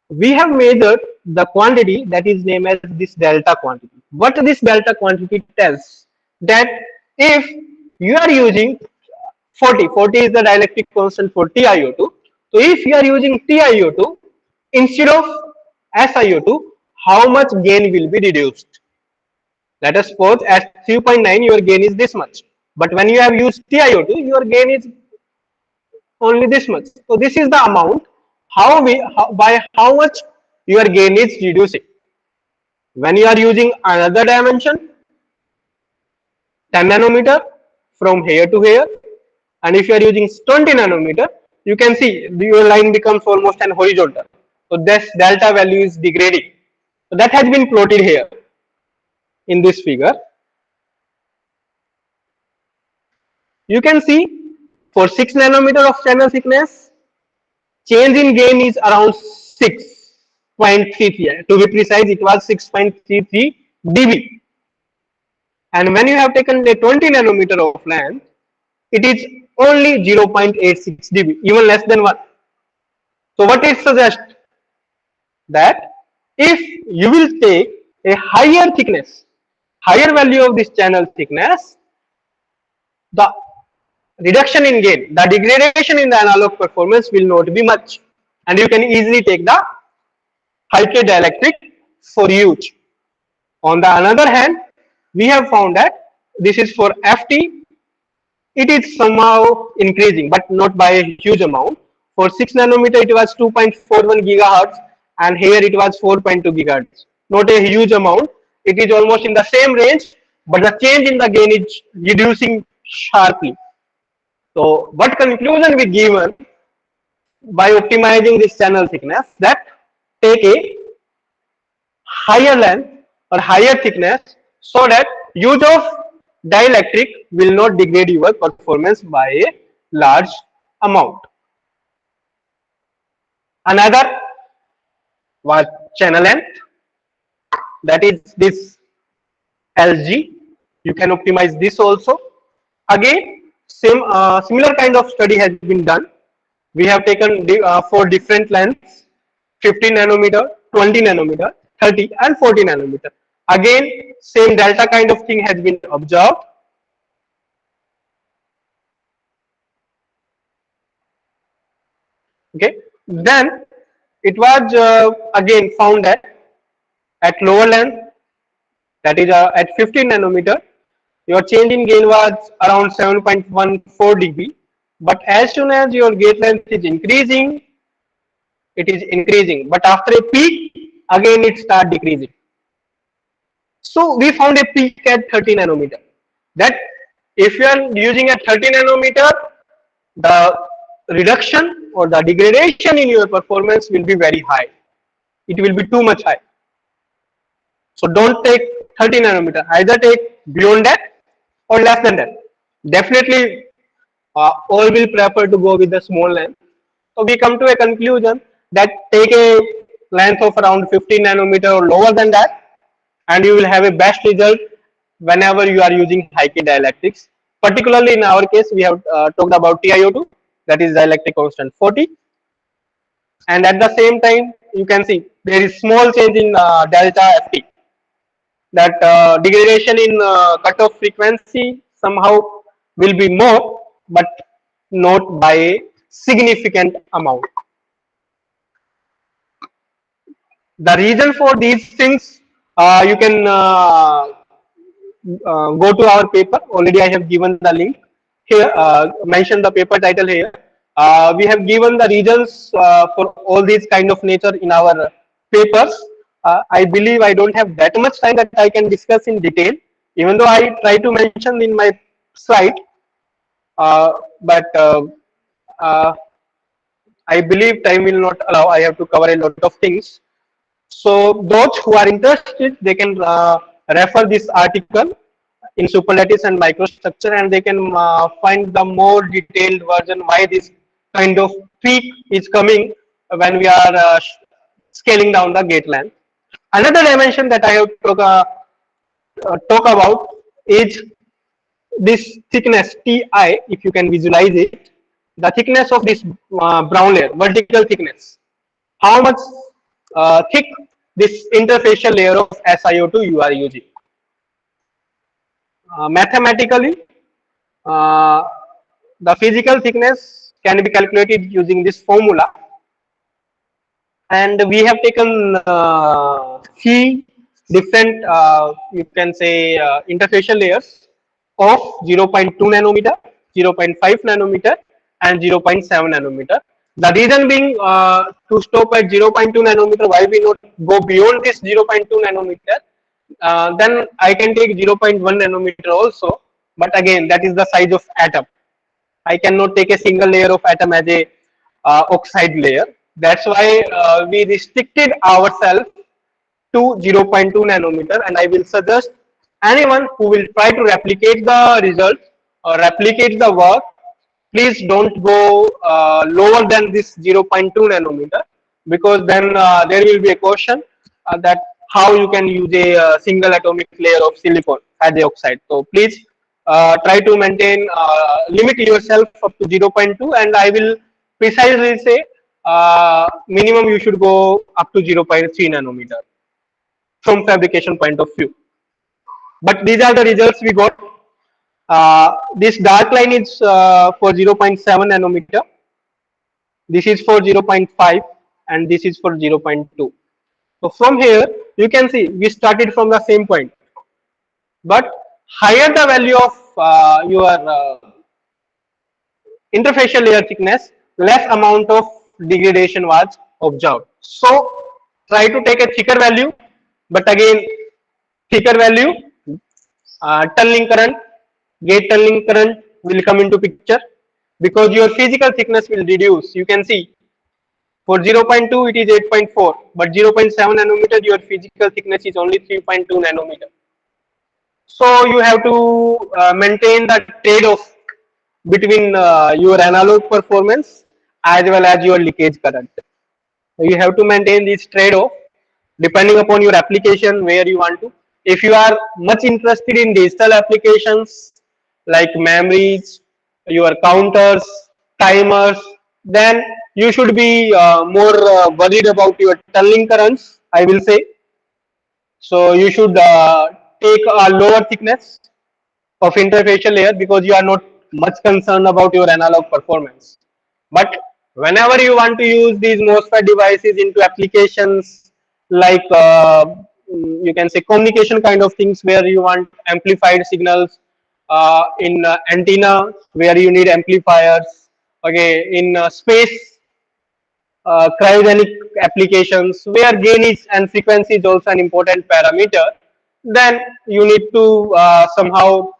we have measured the quantity that is named as this delta quantity. What this delta quantity tells, that if you are using 40 is the dielectric constant for TiO2. So if you are using TiO2 instead of SiO2, how much gain will be reduced? Let us suppose at 3.9 your gain is this much, but when you have used TiO2 your gain is only this much. So this is the amount by how much your gain is reducing. When you are using another dimension, 10 nanometer from here to here, and if you are using 20 nanometer, you can see your line becomes almost an horizontal. So this delta value is degrading. So that has been plotted here in this figure. You can see for 6 nanometer of channel thickness, change in gain is around 6.33. To be precise, it was 6.33 dB. And when you have taken a 20 nanometer of length, it is only 0.86 dB, even less than 1. So what it suggests, that if you will take a higher thickness, higher value of this channel thickness, the reduction in gain, the degradation in the analog performance will not be much, and you can easily take the high K dielectric for use. On the other hand, we have found that this is for FT, it is somehow increasing, but not by a huge amount. For 6 nanometer, it was 2.41 gigahertz, and here it was 4.2 gigahertz. Not a huge amount. It is almost in the same range, but the change in the gain is reducing sharply. So, what conclusion we given by optimizing this channel thickness, that take a higher length or higher thickness so that use of dielectric will not degrade your performance by a large amount. Another was channel length, that is this LG. You can optimize this also. Again, similar kind of study has been done. We have taken 4 different lengths: 15 nanometer, 20 nanometer, 30 and 40 nanometer. Again, same delta kind of thing has been observed. Okay, then it was again found that at lower length, that is at 15 nanometer, your change in gain was around 7.14 dB. But as soon as your gate length is increasing, it is increasing. But after a peak, again it starts decreasing. So we found a peak at 30 nanometer. That If you are using a 30 nanometer, the reduction or the degradation in your performance will be very high. It will be too much high. So don't take 30 nanometer. Either take beyond that or less than that. Definitely, all will prefer to go with the small length. So we come to a conclusion that take a length of around 15 nanometer or lower than that, and you will have a best result whenever you are using high K dielectrics. Particularly in our case, we have talked about TiO2, that is dielectric constant 40, and at the same time, you can see there is small change in delta Ft. That degradation in cutoff frequency somehow will be more, but not by a significant amount. The reason for these things, you can go to our paper. Already I have given the link here, mentioned the paper title here. We have given the reasons for all these kind of nature in our papers. I believe I don't have that much time that I can discuss in detail, even though I try to mention in my slide. But uh, I believe time will not allow. I have to cover a lot of things. So those who are interested, they can refer this article in superlatives and microstructure, and they can find the more detailed version why this kind of peak is coming when we are scaling down the gate length. Another dimension that I have to talk about is this thickness Ti. If you can visualize it, the thickness of this brown layer, vertical thickness, how much thick this interfacial layer of SiO2 you are using. Mathematically, uh, the physical thickness can be calculated using this formula, and we have taken three different, you can say, interfacial layers of 0.2 nanometer, 0.5 nanometer, and 0.7 nanometer. The reason being, to stop at 0.2 nanometer, why we not go beyond this 0.2 nanometer? Then I can take 0.1 nanometer also, but again, that is the size of atom. I cannot take a single layer of atom as a oxide layer. That's why we restricted ourselves to 0.2 nanometer, and I will suggest anyone who will try to replicate the results or replicate the work, please don't go lower than this 0.2 nanometer, because then there will be a question that how you can use a single atomic layer of silicon as the oxide. So please try to maintain, limit yourself up to 0.2, and I will precisely say minimum you should go up to 0.3 nanometer from fabrication point of view. But these are the results we got. This dark line is for 0.7 nanometer. This is for 0.5, and this is for 0.2. So from here, you can see we started from the same point. But higher the value of your interfacial layer thickness, less amount of degradation was observed. So try to take a thicker value, but again, thicker value, tunneling current, gate tunneling current will come into picture, because your physical thickness will reduce. You can see for 0.2 it is 8.4, but 0.7 nanometer your physical thickness is only 3.2 nanometer. So you have to maintain the trade-off between your analog performance as well as your leakage current. So you have to maintain this trade-off depending upon your application where you want to. If you are much interested in digital applications like memories, your counters, timers, then you should be more worried about your tunneling currents, I will say. So you should take a lower thickness of interfacial layer, because you are not much concerned about your analog performance. But whenever you want to use these MOSFET devices into applications like you can say communication kind of things, where you want amplified signals, in antenna where you need amplifiers, okay, in space cryogenic applications where gain is and frequency is also an important parameter, then you need to somehow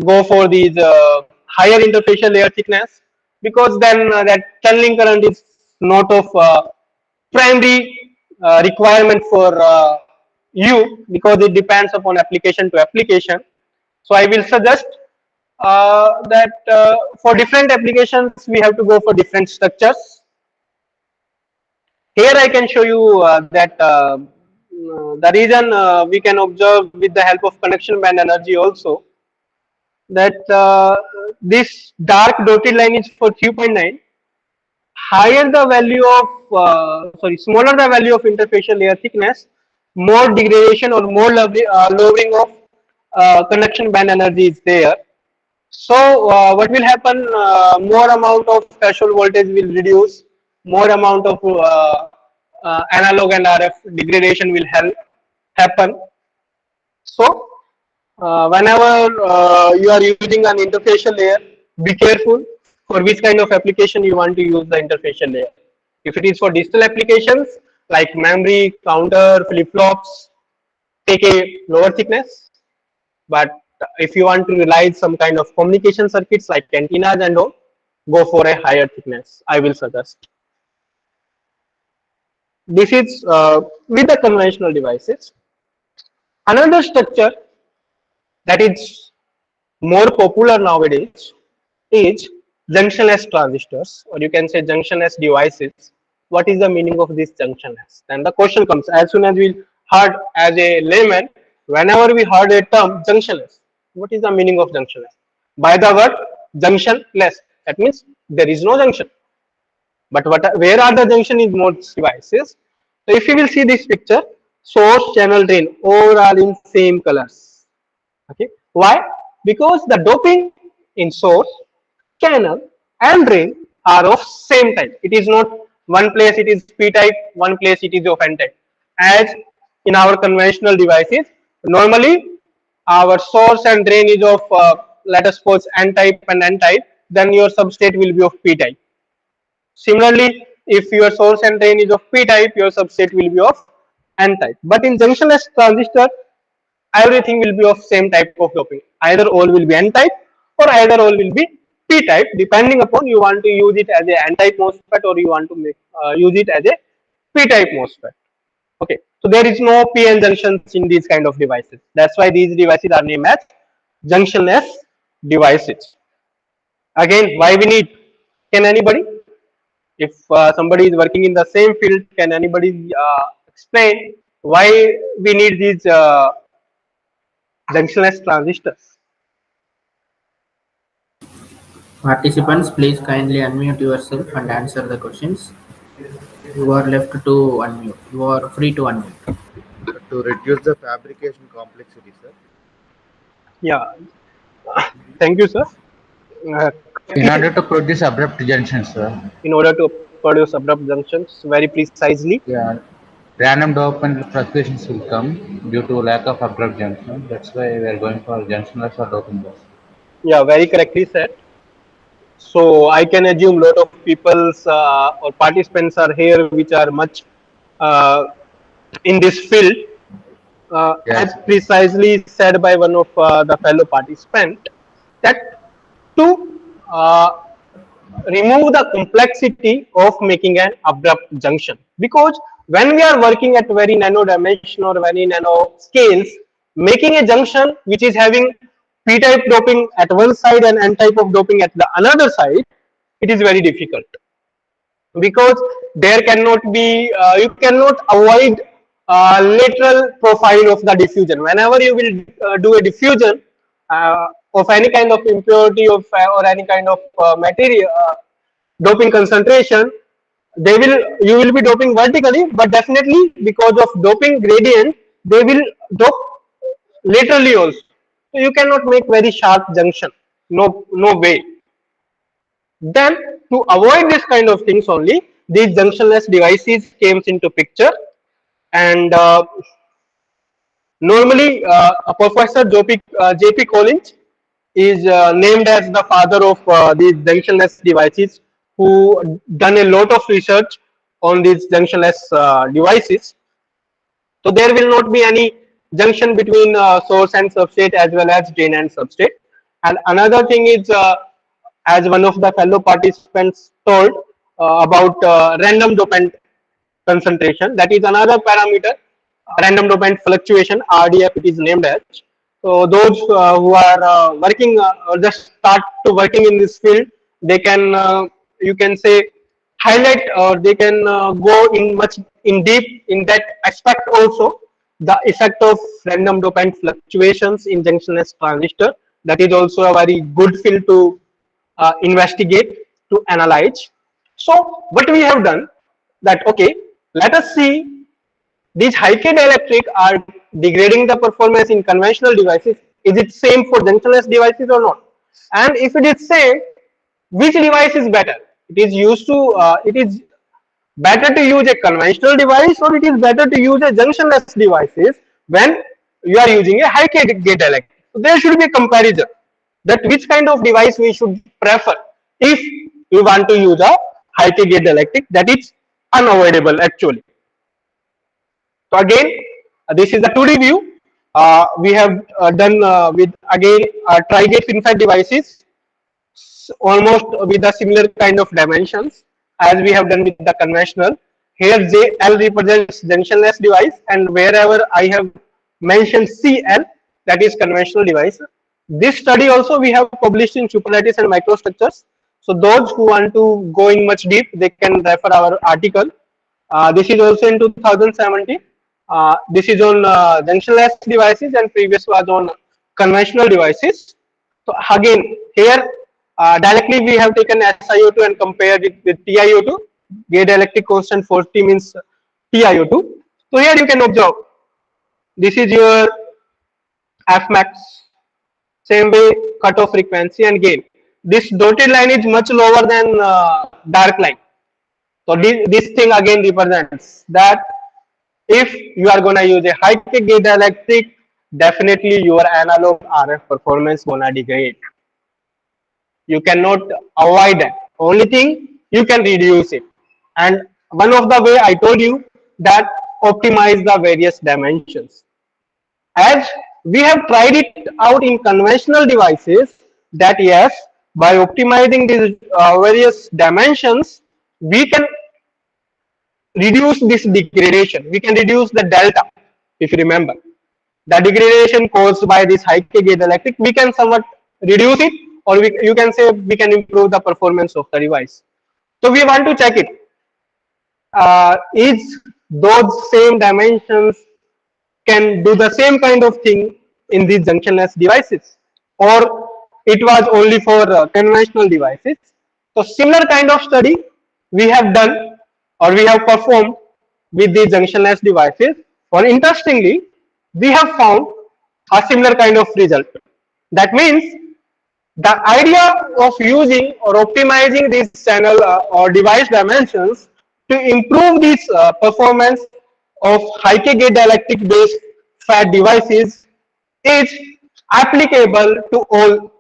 go for these higher interfacial layer thickness, because then that channeling current is not of primary requirement for you, because it depends upon application to application. So I will suggest that for different applications we have to go for different structures. Here I can show you that the reason we can observe with the help of conduction band energy also, that this dark dotted line is for 3.9. Higher the value of smaller the value of interfacial layer thickness, more degradation or more lowering of conduction band energy is there. So what will happen? More amount of threshold voltage will reduce. More amount of analog and RF degradation will happen. So whenever you are using an interfacial layer, be careful for which kind of application you want to use the interfacial layer. If it is for digital applications like memory, counter, flip flops, take a lower thickness. But if you want to realize some kind of communication circuits like antennas and all, go for a higher thickness, I will suggest. This is with the conventional devices. Another structure that is more popular nowadays is junctionless transistors, or you can say junctionless devices. What is the meaning of this junctionless? Then the question comes, as soon as we heard as a layman, whenever we heard a term junctionless, what is the meaning of junctionless? By the word junctionless, that means there is no junction. But where are the junction in most devices? So if you will see this picture, source, channel, drain, all are in same colors. Okay, why? Because the doping in source, channel and drain are of same type. It is not one place it is p type, one place it is of n type. As in our conventional devices, normally our source and drain is of let us suppose n type and n type, then your substrate will be of p type. Similarly, if your source and drain is of p type, your substrate will be of n type. But in junctionless transistor, everything will be of same type of doping. Either all will be n type or either all will be p type, depending upon you want to use it as a n type MOSFET or you want to use it as a p type MOSFET. Okay, so there is no p-n junctions in these kind of devices. That's why these devices are named as junctionless devices. Again, why we need? Can anybody? If somebody is working in the same field, can anybody explain why we need these junctionless transistors? Participants, please kindly unmute yourself and answer the questions. You are left to unmute. You are free to unmute. To reduce the fabrication complexity, sir. Yeah, thank you, sir. In order to produce abrupt junctions, sir. In order to produce abrupt junctions, very precisely. Yeah, random dopant fluctuations will come due to lack of abrupt junction. That's why we are going for junctionless or doping loss. Yeah, very correctly said. So I can assume lot of people's or participants are here which are much in this field. Yes. As precisely said by one of the fellow participant, that to remove the complexity of making an abrupt junction, because when we are working at very nano dimension or very nano scales, making a junction which is having p type doping at one side and n type of doping at the another side, it is very difficult, because there cannot be you cannot avoid lateral profile of the diffusion. Whenever you will do a diffusion of any kind of impurity of or any kind of material doping concentration, they will you will be doping vertically, but definitely because of doping gradient they will dope laterally also. So you cannot make very sharp junction. No way. Then to avoid this kind of things only, these junctionless devices came into picture, and normally a Professor J.P. Collins is named as the father of these junctionless devices, who done a lot of research on these junctionless devices. So there will not be any junction between source and substrate as well as drain and substrate. And another thing is, as one of the fellow participants told about random dopant concentration. That is another parameter, random dopant fluctuation, RDF it is named as. So those who are working or just start to working in this field, they can, you can say, highlight, or they can go in much in deep in that aspect also, the effect of random dopant fluctuations in junctionless transistor. That is also a very good field to investigate, to analyze. So what we have done, that okay, let us see these high-K dielectric are degrading the performance in conventional devices. Is it same for junctionless devices or not? And if it is same, which device is better? It is better to use a conventional device, or it is better to use a junctionless devices when you are using a high-K gate dielectric. So there should be a comparison that which kind of device we should prefer if we want to use a high-K gate dielectric, that is unavoidable actually. So again, this is the 2D view. We have done with again tri-gate FinFET devices, almost with the similar kind of dimensions as we have done with the conventional. Here JL represents junctionless device, and wherever I have mentioned CL, that is conventional device. This study also we have published in Superlattice and Microstructures. So those who want to go in much deep, they can refer our article. This is also in 2017. This is on junctionless devices, and previous was on conventional devices. So again, here directly we have taken SiO2 and compared it with TiO2. Gate dielectric constant 40 means TiO2. So here you can observe, this is your Fmax, same way cutoff frequency and gain. This dotted line is much lower than dark line. So this thing again represents that if you are going to use a high-K gate dielectric, definitely your analog RF performance gonna degrade. You cannot avoid that. Only thing, you can reduce it. And one of the way I told you that optimize the various dimensions. As we have tried it out in conventional devices, that yes, by optimizing these various dimensions, we can reduce this degradation. We can reduce the delta, if you remember. The degradation caused by this high-K gate dielectric, we can somewhat reduce it, or you can say we can improve the performance of the device. So we want to check it. Is those same dimensions can do the same kind of thing in these junctionless devices, or it was only for conventional devices? So similar kind of study we have done, or we have performed with the junctionless devices. Or interestingly, we have found a similar kind of result. That means the idea of using or optimizing these channel or device dimensions to improve this performance of high-K gate dielectric based FAT devices is applicable to all.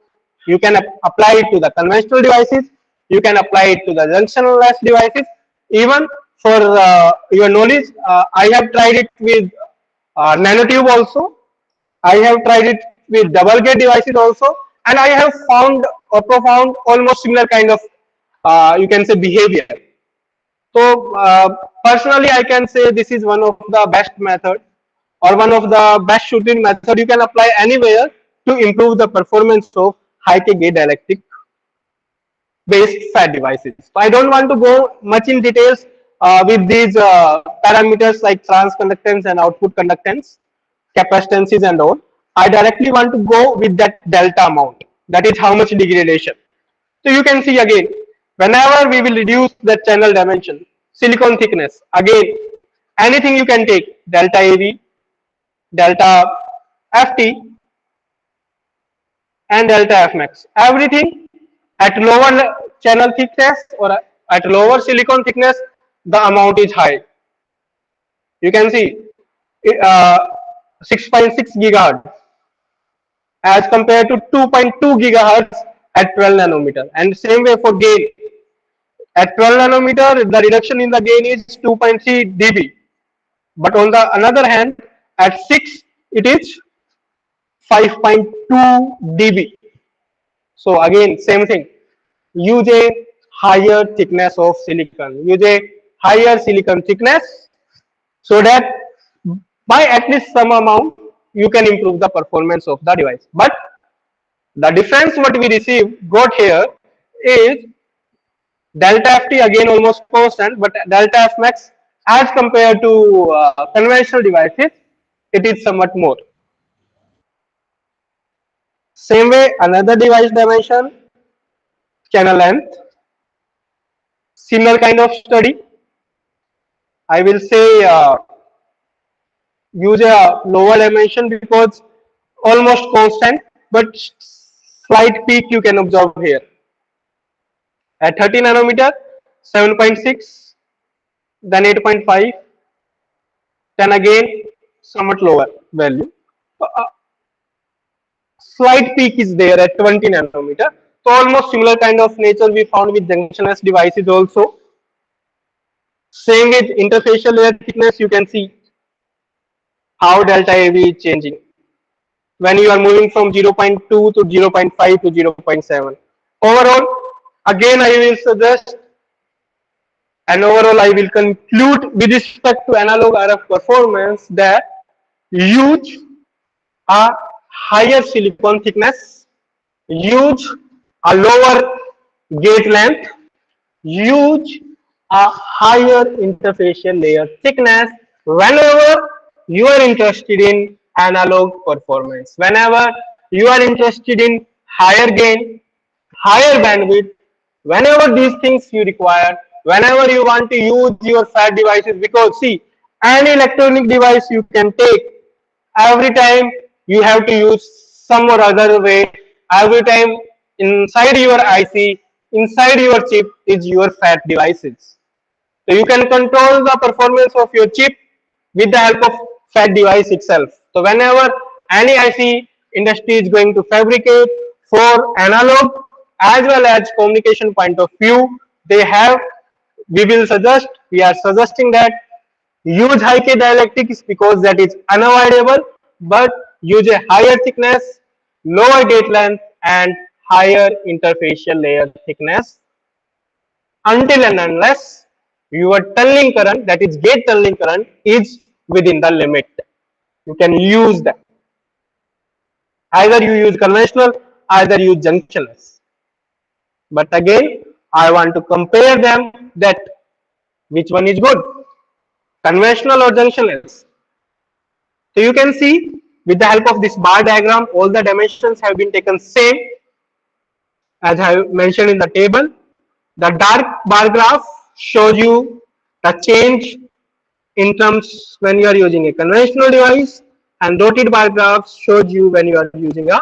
You can apply it to the conventional devices, you can apply it to the junctionless devices. Even for your knowledge, I have tried it with nanotube also. I have tried it with double gate devices also, and I have found or profound almost similar kind of you can say behavior. So personally, I can say this is one of the best method, or one of the best shooting method you can apply anywhere to improve the performance of high-K gate dielectric based FAT devices. So I don't want to go much in details with these parameters like transconductance and output conductance, capacitances and all. I directly want to go with that delta amount. That is how much degradation. So you can see again, whenever we will reduce the channel dimension, silicon thickness, again, anything you can take, delta AV, delta FT, and delta Fmax. Everything at lower channel thickness or at lower silicon thickness, the amount is high. You can see 6.6 gigahertz as compared to 2.2 gigahertz at 12 nanometer. And same way for gain. At 12 nanometer, the reduction in the gain is 2.3 dB. But on the another hand, at 6, it is 5.2 dB. So again, same thing. Use a higher thickness of silicon. Use a higher silicon thickness so that by at least some amount you can improve the performance of the device. But the difference what we got here is delta ft again almost constant, but delta f max as compared to conventional devices, it is somewhat more. Same way, another device dimension, channel length, similar kind of study. I will say use a lower dimension because almost constant, but slight peak you can observe here. At 30 nanometer, 7.6, then 8.5, then again somewhat lower value. Slight peak is there at 20 nanometer. So almost similar kind of nature we found with junctionless devices also. Same with interfacial layer thickness, you can see how delta AV is changing when you are moving from 0.2 to 0.5 to 0.7. Overall, again I will suggest, and overall I will conclude with respect to analog RF performance that use a higher silicon thickness, use a lower gate length, use a higher interfacial layer thickness whenever you are interested in analog performance, whenever you are interested in higher gain, higher bandwidth, whenever these things you require, whenever you want to use your fat devices, because see, any electronic device you can take, every time you have to use some or other way, every time inside your IC, inside your chip is your fat devices. So you can control the performance of your chip with the help of fat device itself. So whenever any IC industry is going to fabricate for analog as well as communication point of view, they have, we are suggesting that use high K dielectrics because that is unavoidable, but use a higher thickness, lower gate length and higher interfacial layer thickness until and unless your tunneling current, that is gate tunneling current, is within the limit. You can use that. Either you use conventional, either use junctionless. But again, I want to compare them, that which one is good, conventional or junctionless. So you can see with the help of this bar diagram, all the dimensions have been taken same as I mentioned in the table. The dark bar graph shows you the change in terms when you are using a conventional device, and dotted bar graph shows you when you are using a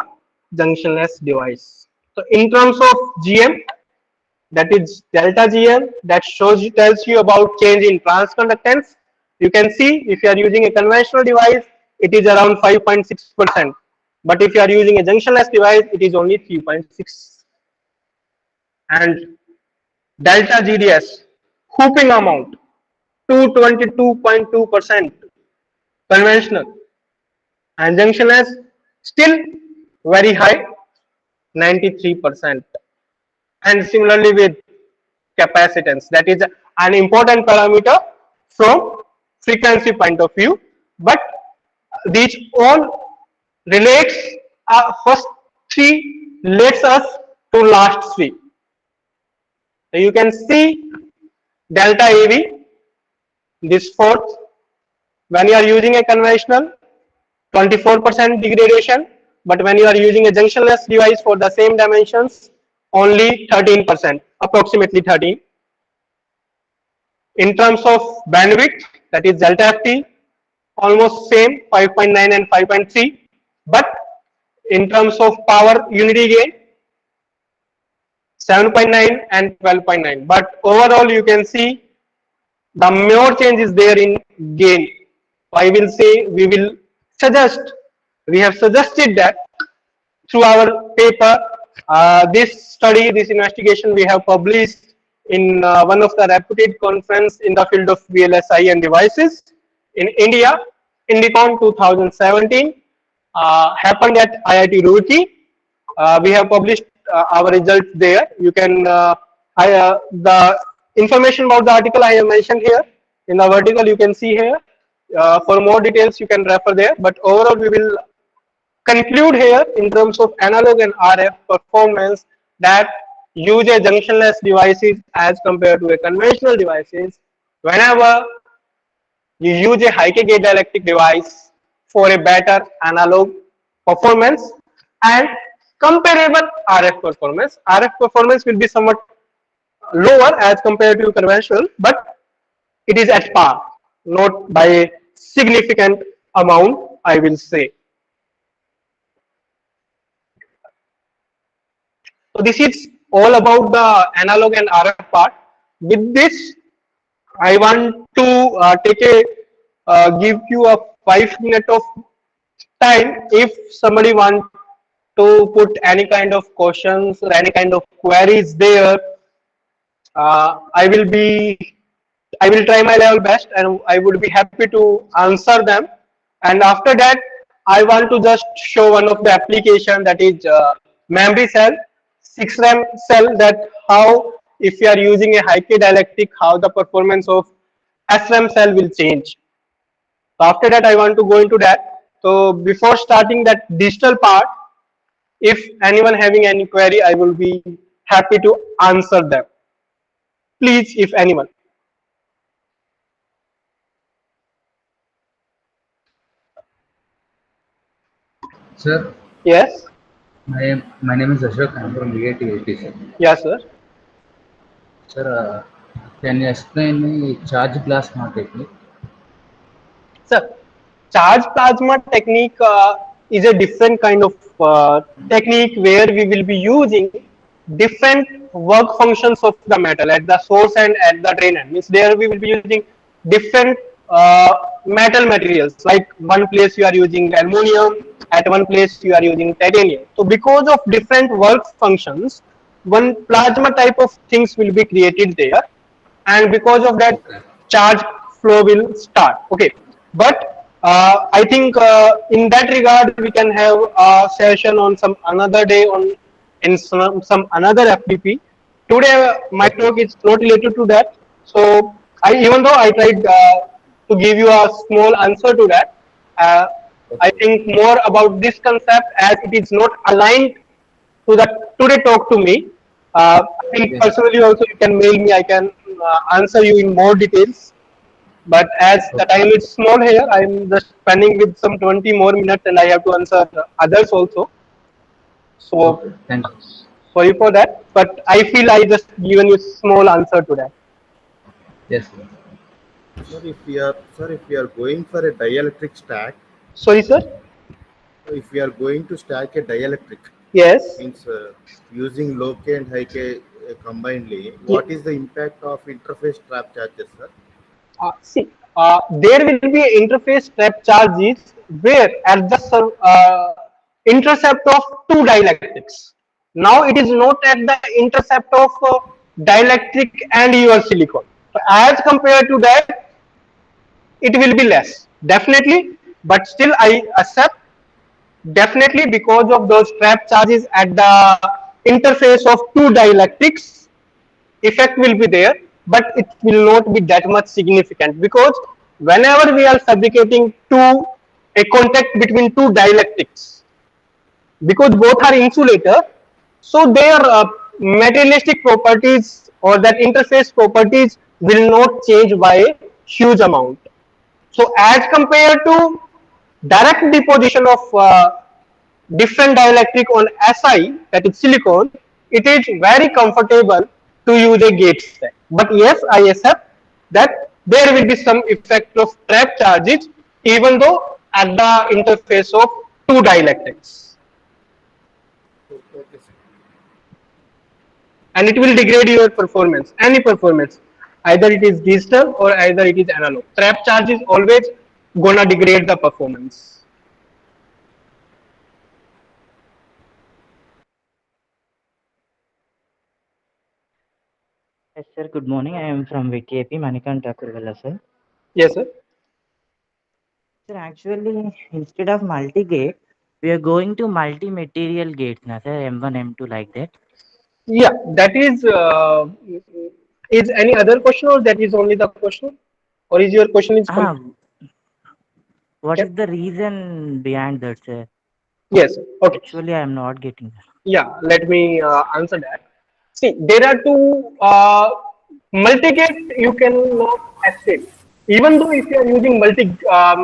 junctionless device. So in terms of GM, that is delta GM, that tells you about change in transconductance. You can see if you are using a conventional device, it is around 5.6%. But if you are using a junctionless device, it is only 3.6. And delta GDS, hooping amount, 222.2% conventional, and junctionless still very high, 93%. And similarly with capacitance, that is an important parameter from frequency point of view, but these all relates, first three leads us to last three. So you can see delta AV, this fourth, when you are using a conventional, 24% degradation, but when you are using a junctionless device for the same dimensions, only 13%, approximately 13. In terms of bandwidth, that is delta FT, almost same, 5.9 and 5.3, but in terms of power unity gain, 7.9 and 12.9. But overall, you can see the more change is there in gain. I will say we have suggested that through our paper, this study, this investigation we have published in one of the reputed conference in the field of VLSI and devices in India, Indicon 2017, happened at IIT Roorkee. We have published our results there. You can the information about the article I have mentioned here in the vertical. You can see here. For more details, you can refer there. But overall, we will conclude here in terms of analog and RF performance that use a junctionless devices as compared to a conventional devices. Whenever you use a high K gate dielectric device for a better analog performance and comparable RF performance. RF performance will be somewhat lower as compared to conventional, but it is at par, not by a significant amount, I will say. So this is all about the analog and RF part. With this, I want to give you a 5 minute of time if somebody want to put any kind of questions or any kind of queries there. I will be I will try my level best and I would be happy to answer them. And after that, I want to just show one of the application that is memory cell, 6 RAM cell, that how if you are using a high K dielectric, how the performance of SRAM cell will change. So after that, I want to go into that. So before starting that digital part, if anyone having any query, I will be happy to answer them. Please, if anyone. Sir, Yes. my name is Ashok. I'm from VIT, sir. Yes, sir. Sir, can you explain me charge plasma technique? Sir, charge plasma technique is a different kind of technique where we will be using different work functions of the metal at the source and at the drain end. Means there we will be using different metal materials. Like one place you are using aluminum, at one place you are using titanium. So because of different work functions, one plasma type of things will be created there, and because of that Okay. charge flow will start. Okay, but I think in that regard we can have a session on some another day on in some another FDP. Today my Okay. talk is not related to that, so I, even though I tried to give you a small answer to that, uh, I Okay. think more about this concept as it is not aligned to the today talk to me. I think Yes. personally also you can mail me. I can answer you in more details. But as the Okay. time is small here, I'm just spending with some 20 more minutes, and I have to answer others also. So Okay. Thank you. sorry for that. But I feel I just given you small answer to that. Yes, sir. If we are going for a dielectric stack, Sorry, sir. if we are going to stack a dielectric, Yes. means using low K and high K combinedly, Ye- what is the impact of interface trap charges, sir? See, there will be an interface trap charges where at the intercept of two dielectrics. Now it is not at the intercept of dielectric and your silicon. So as compared to that, it will be less, definitely. But still, I accept definitely because of those trap charges at the interface of two dielectrics, effect will be there, but it will not be that much significant because whenever we are fabricating a contact between two dielectrics, because both are insulator, so their materialistic properties or that interface properties will not change by a huge amount. So as compared to direct deposition of different dielectric on Si, that is silicon, it is very comfortable to use a gate stack. But yes, I accept that there will be some effect of trap charges even though at the interface of two dielectrics. Okay, sir. And it will degrade your performance, any performance. Either it is digital or either it is analog. Trap charge is always gonna degrade the performance. Yes, sir. Good morning. I am from VTAP, Manikanta Kurvella, sir. Yes, sir. Sir, actually, instead of multi-gate, We are going to multi-material gates now, sir. M1, M2 like that. Yeah, that is any other question or that is only the question? Or is your question is Ah, complete? what is the reason behind that, sir? Yes. Okay. Actually, I am not getting that. Yeah, let me answer that. See, there are two multi-gate you cannot accept. Even though if you are using multi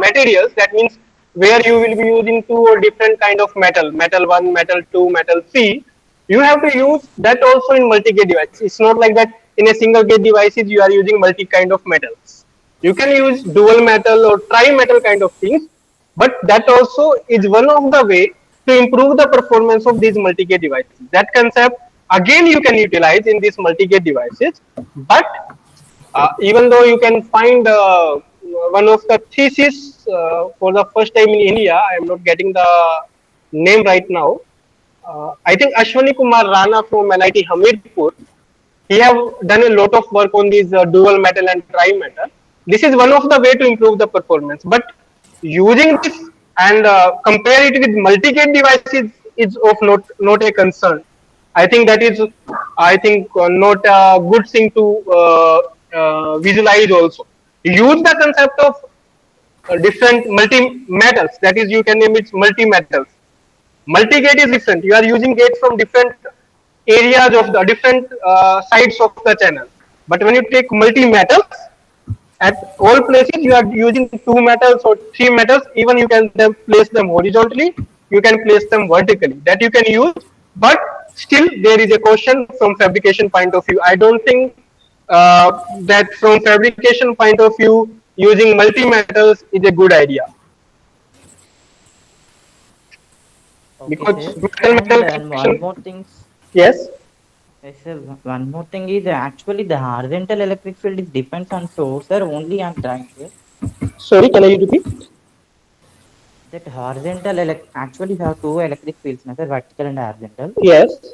materials, that means where you will be using two or different kind of metal, metal one, metal two, metal three. You have to use that also in multi-gate device. It's not like that in a single gate devices you are using multi kind of metals. You can use dual metal or tri-metal kind of things, but that also is one of the way to improve the performance of these multi-gate devices. That concept again you can utilize in these multi-gate devices, but even though you can find one of the thesis for the first time in India, I am not getting the name right now. I think Ashwani Kumar Rana from NIT Hamidpur, he have done a lot of work on these dual metal and tri-metal. This is one of the way to improve the performance, but using this and compare it with multi-gate devices is of not a concern. I think that is not a good thing to visualize also. Use the concept of different multi metals, that is you can name it multi metals. Multi-gate is different. You are using gates from different areas of the different sides of the channel. But when you take multi-metals, at all places you are using two metals or three metals. Even you can then place them horizontally. You can place them vertically. That you can use. But still, there is a question from fabrication point of view. I don't think that from fabrication point of view, using multi-metals is a good idea. Okay, Because sir. metal And metal one connection, more thing. yes. Yes, sir. One more thing is actually the horizontal electric field is depends on source, sir. Only I'm trying, sir. Sorry, can I repeat? That horizontal actually we have two electric fields, na, sir, vertical and horizontal. Yes.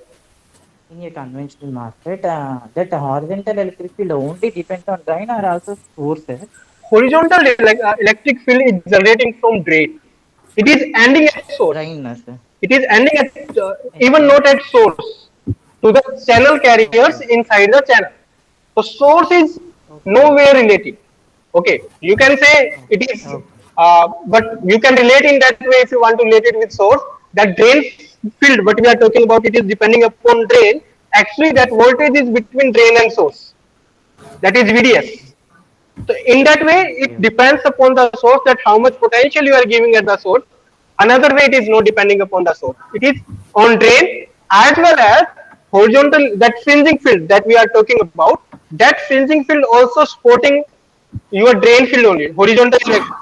In a conventional MOSFET, that horizontal electric field only depends on drain or also source, sir. Horizontal electric field is generating from drain. It is ending at source. Drain, na, sir. It is ending at even Okay. not at source to the channel carriers Okay. inside the channel. So source is Okay. nowhere related. Okay, you can say Okay. it is, Okay. but you can relate in that way if you want to relate it with source. That drain field, what we are talking about, it is depending upon drain. Actually, that voltage is between drain and source. That is VDS. So in that way, Okay. it depends upon the source that how much potential you are giving at the source. Another way, it is not depending upon the source. It is on drain as well as horizontal, that fringing field that we are talking about. That fringing field also supporting your drain field only. Horizontal,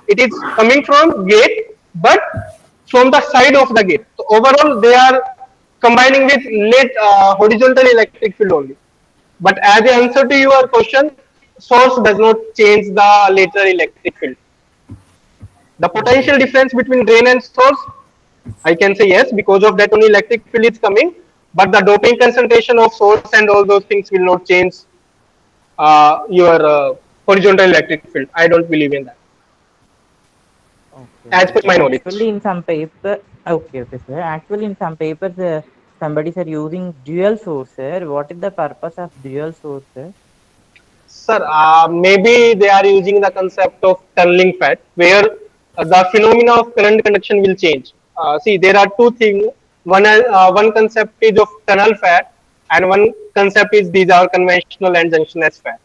it is coming from gate, but from the side of the gate. So overall, they are combining with late horizontal electric field only. But as an answer to your question, source does not change the lateral electric field. The Okay, potential sir. difference between drain and source, I can say yes, because of that only electric field is coming. But the doping concentration of source and all those things will not change your horizontal electric field. I don't believe in that, Okay, as okay, per sir. my knowledge. Actually, in some paper, okay, sir. Actually, in some papers, somebody are using dual source, sir. What is the purpose of dual source, sir? Sir, maybe they are using the concept of tunneling fat, where the phenomena of current conduction will change. See, there are two things. One concept is of tunnel fat, and one concept is these are conventional and junctionless fat.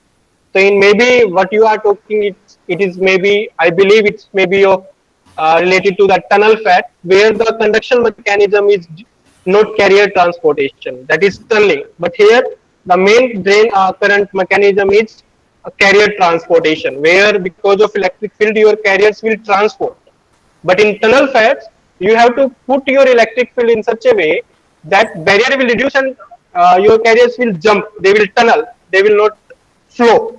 So, in maybe what you are talking, it is maybe, I believe it's maybe of related to the tunnel fat, where the conduction mechanism is not carrier transportation, that is tunneling. But here, the main drain current mechanism is carrier transportation, where because of electric field, your carriers will transport. But in tunnel fats, you have to put your electric field in such a way that barrier will reduce and your carriers will jump, they will tunnel, they will not flow.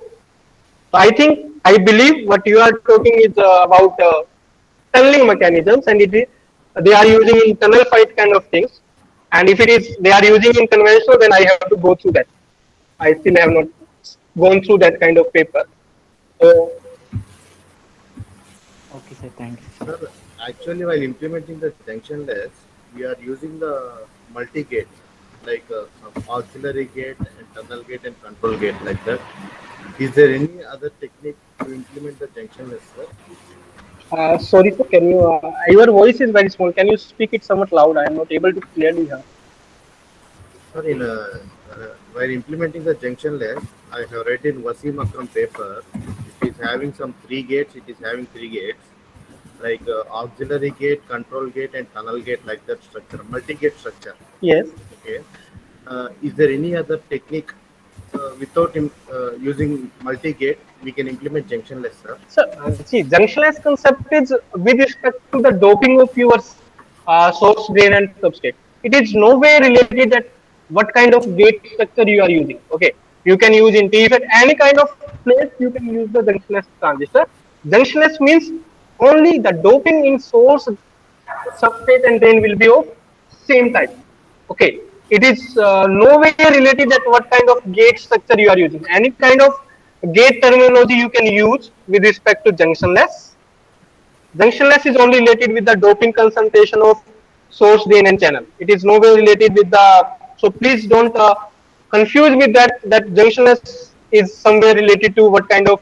So I think, I believe what you are talking is about tunneling mechanisms, and it is, they are using in tunnel fight kind of things. And if it is they are using in conventional, then I have to go through that. I still have not gone through that kind of paper. So Okay, sir. Thank you, sir. Sir, Actually, while implementing the junctionless, we are using the multi-gate, like some auxiliary gate and tunnel gate and control gate like that. Is there any other technique to implement the junctionless, sir? Sorry, sir, can you, your voice is very small. Can you speak it somewhat loud? I am not able to clearly hear. Sir, while implementing the junctionless, I have read in Wasim Akram paper, it is having some three gates. It is having three gates, like auxiliary gate, control gate, and tunnel gate, like that structure, multi-gate structure. Yes. Okay. Is there any other technique without using multi-gate we can implement junctionless, sir? So, see, junctionless concept is with respect to the doping of your source, drain, and substrate. It is no way related that what kind of gate structure you are using. Okay, you can use in TFET, any kind of place you can use the junctionless transistor. Junctionless means only the doping in source, substrate, and drain will be of same type. Okay, it is no way related that what kind of gate structure you are using. Any kind of gate terminology you can use with respect to junctionless. Junctionless is only related with the doping concentration of source, drain, and channel. It is no way related with the. So please don't confuse with that. That junctionless is somewhere related to what kind of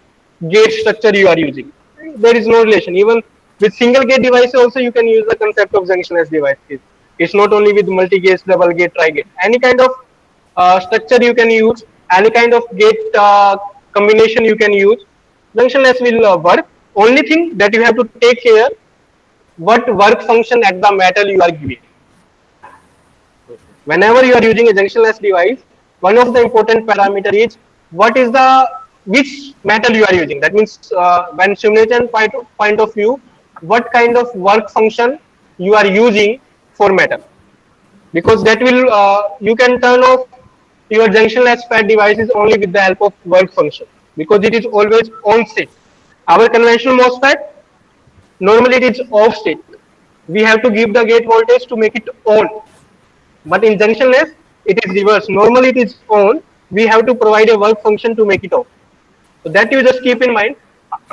gate structure you are using. There is no relation. Even with single gate device also you can use the concept of junctionless devices. It's not only with multi gate, double gate, tri gate. Any kind of structure you can use. Any kind of gate combination you can use. Junctionless will work. Only thing that you have to take care what work function at the metal you are giving. Whenever you are using a junctionless device, one of the important parameter is what is the which metal you are using. That means when simulation point of view, what kind of work function you are using for metal, because that will you can turn off your junctionless FAT devices only with the help of work function, because it is always on state. Our conventional MOSFET, normally it is off state. We have to give the gate voltage to make it on. But in junctionless, it is reverse. Normally it is on. We have to provide a work function to make it off. So that you just keep in mind.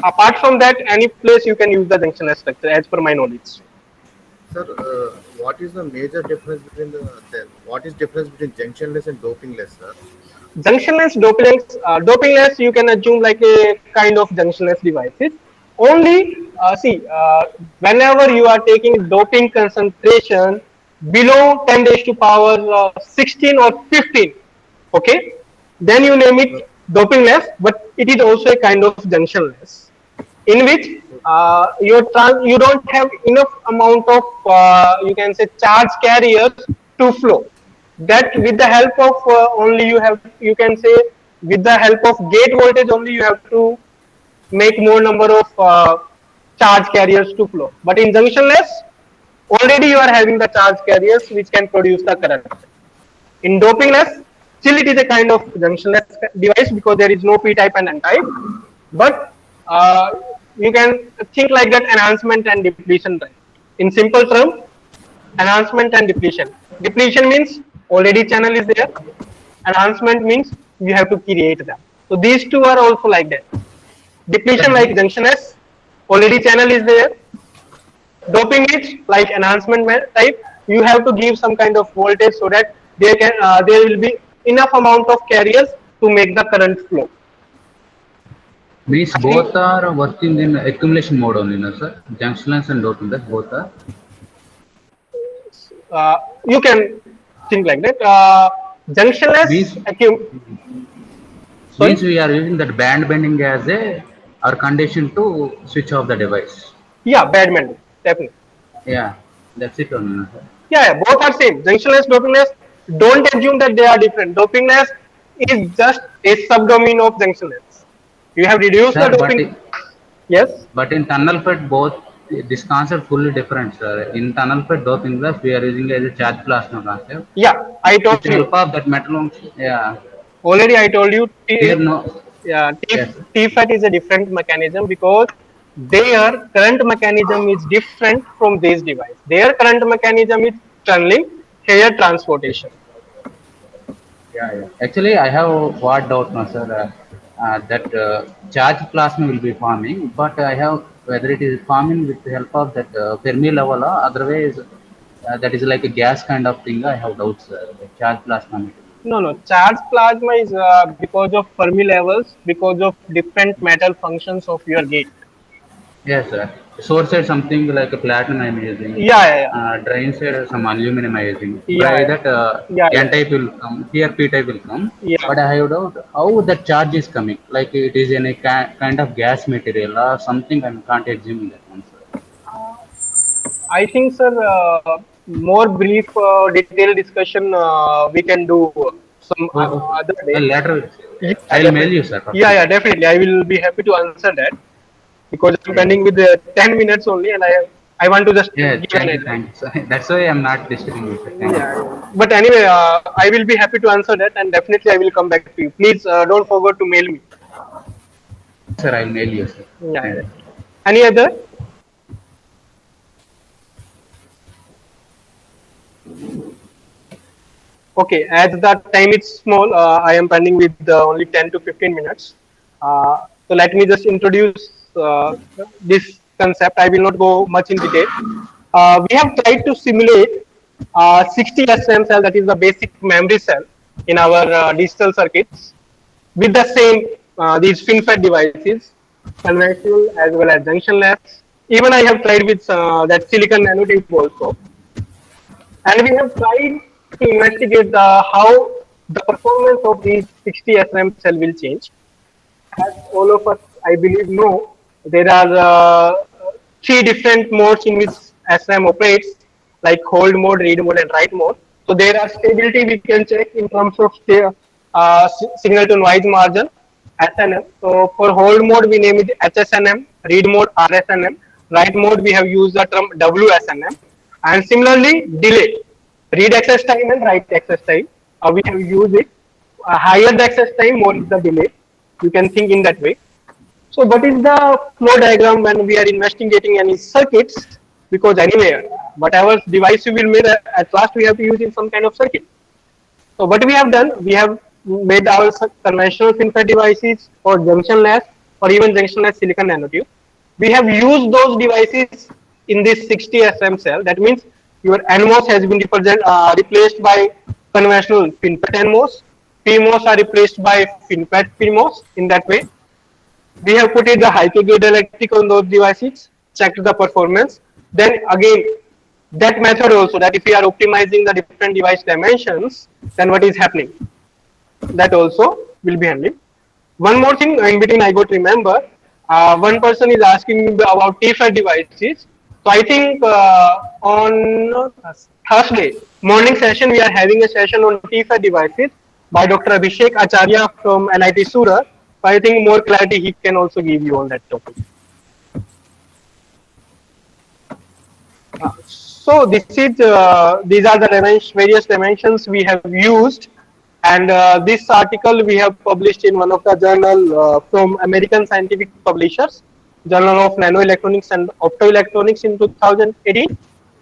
Apart from that, any place you can use the junctionless structure as per my knowledge. Sir, what is the major difference between what is difference between junctionless and dopingless, sir? Junctionless, dopingless, you can assume like a kind of junctionless devices. Only whenever you are taking doping concentration below 10 raised to power 16 or 15, okay, then you name it dopingless, but it is also a kind of junctionless, in which you don't have enough amount of you can say charge carriers to flow. That with the help of only you can say with the help of gate voltage only you have to make more number of charge carriers to flow. But in junctionless, already you are having the charge carriers which can produce the current. In dopingless, still it is a kind of junctionless device because there is no p-type and n-type. But you can think like that enhancement and depletion. In simple term, enhancement and depletion. Depletion means already channel is there. Enhancement means you have to create them. So these two are also like that. Depletion like junctionless, already channel is there. Doping is like enhancement type. You have to give some kind of voltage so that there will be enough amount of carriers to make the current flow. Means both are working in accumulation mode only, no, sir? Junctionless and dopingless both are. You can think like that. Junctionless means we are using that band bending as our condition to switch off the device. Yeah, band bending, definitely. Yeah, that's it only, no, sir? Yeah, both are same. Junctionless, dopingless. Don't assume that they are different. Dopingless is just a subdomain of junctionless. You have reduced sir, the doping. Yes. But in tunnel FET, both this concept fully different, sir. In tunnel FET dopingless, we are using as a charge plasma concept. Yeah, I told you. With help of that metal, yeah. Already I told you. Yes. TFET is a different mechanism because their current mechanism is different from this device. Their current mechanism is tunneling, here transportation. Yeah. Actually, I have what doubt now, sir. That charge plasma will be forming, but I have whether it is forming with the help of that Fermi level or otherwise that is like a gas kind of thing. I have doubts, the charge plasma material. No, no. Charged plasma is because of Fermi levels, because of different metal functions of your gate. Yes, sir. Source side something like a platinum I am using. Yeah, yeah, yeah. Drain side some aluminum I am using. Yeah, By yeah, that yeah, N yeah. type will come, here P type will come. Yeah. But I have doubt how that charge is coming. Like it is in a kind of gas material or something. I can't assume that one, sir. I think, sir, more brief, detailed discussion we can do some Okay. other day. Later, Yeah, I'll mail definitely. you, sir. Yeah, yeah, definitely. I will be happy to answer that because I'm Yeah. pending with 10 minutes only, and I want to just Yeah, give an thank you, idea. thank you. So, that's why I'm not disturbing you, sir. Thank you. Yeah, but anyway, I will be happy to answer that, and definitely I will come back to you. Please don't forget to mail me. Sir, I'll mail you, sir. Yeah, Thank yeah. you. Any other? Okay, as the time is small, I am pending with only 10 to 15 minutes. So let me just introduce this concept. I will not go much in detail. We have tried to simulate 60 SRAM cell, that is the basic memory cell in our digital circuits, with the same these FinFET devices, conventional as well as junctionless. Even I have tried with that silicon nanotube also, and we have tried to investigate how the performance of these 60 SRAM cell will change. As all of us, I believe, know, there are three different modes in which SRAM operates, like hold mode, read mode, and write mode. So there are stability we can check in terms of signal to noise margin, SNM. So for hold mode, we name it HSNM, read mode RSNM, write mode, we have used the term WSNM. And similarly, delay, read access time and write access time, we have used it. Higher the access time, more is the delay. You can think in that way. So what is the flow diagram when we are investigating any circuits? Because anyway, whatever device you will make, at last we have to use in some kind of circuit. So what we have done, we have made our conventional FinFET devices or junctionless or even junctionless silicon nanotube. We have used those devices in this 60 SRAM cell. That means your NMOS has been replaced by conventional FinFET NMOS. PMOS are replaced by FinFET PMOS in that way. We have put it the high K gate electric on those devices, checked the performance. Then again, that method also, that if we are optimizing the different device dimensions, then what is happening? That also will be handling. One more thing in between I got to remember, one person is asking me about TFET devices. So I think on Thursday morning session, we are having a session on TFET devices by Dr. Abhishek Acharya from NIT Surat. So I think more clarity he can also give you on that topic. So this is these are the various dimensions we have used, and this article we have published in one of the journal from American Scientific Publishers, Journal of Nanoelectronics and Optoelectronics in 2018.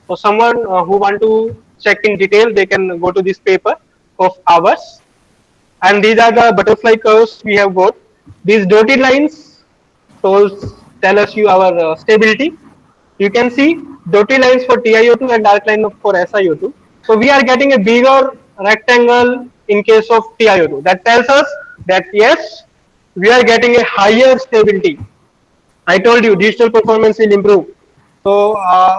So someone who want to check in detail, they can go to this paper of ours. And these are the butterfly curves we have got. These dotted lines tell us you our stability. You can see dotted lines for TiO2 and dark line for SiO2. So we are getting a bigger rectangle in case of TiO2. That tells us that yes, we are getting a higher stability. I told you digital performance will improve. So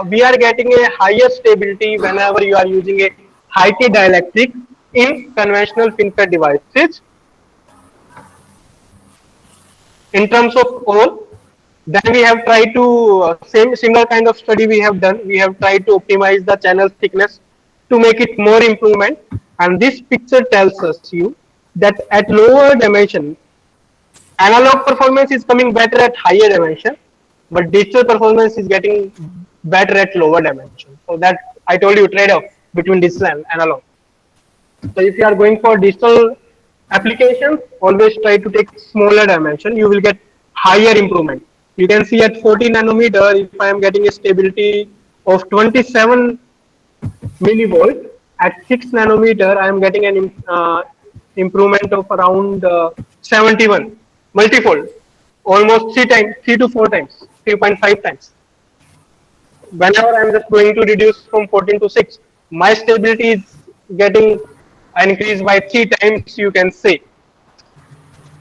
we are getting a higher stability whenever you are using a high K dielectric in conventional FinFET devices. In terms of all, then we have tried to similar kind of study we have done. We have tried to optimize the channel thickness to make it more improvement. And this picture tells us you that at lower dimension, analog performance is coming better at higher dimension, but digital performance is getting better at lower dimension. So that I told you trade-off between digital and analog. So if you are going for digital applications, always try to take smaller dimension. You will get higher improvement. You can see at 40 nanometer, if I am getting a stability of 27 millivolt, at 6 nanometer, I am getting an improvement of around 71, multifold, almost 3 to 4 times. 3.5 times. Whenever I'm just going to reduce from 14 to 6, my stability is getting increased by 3 times, you can say.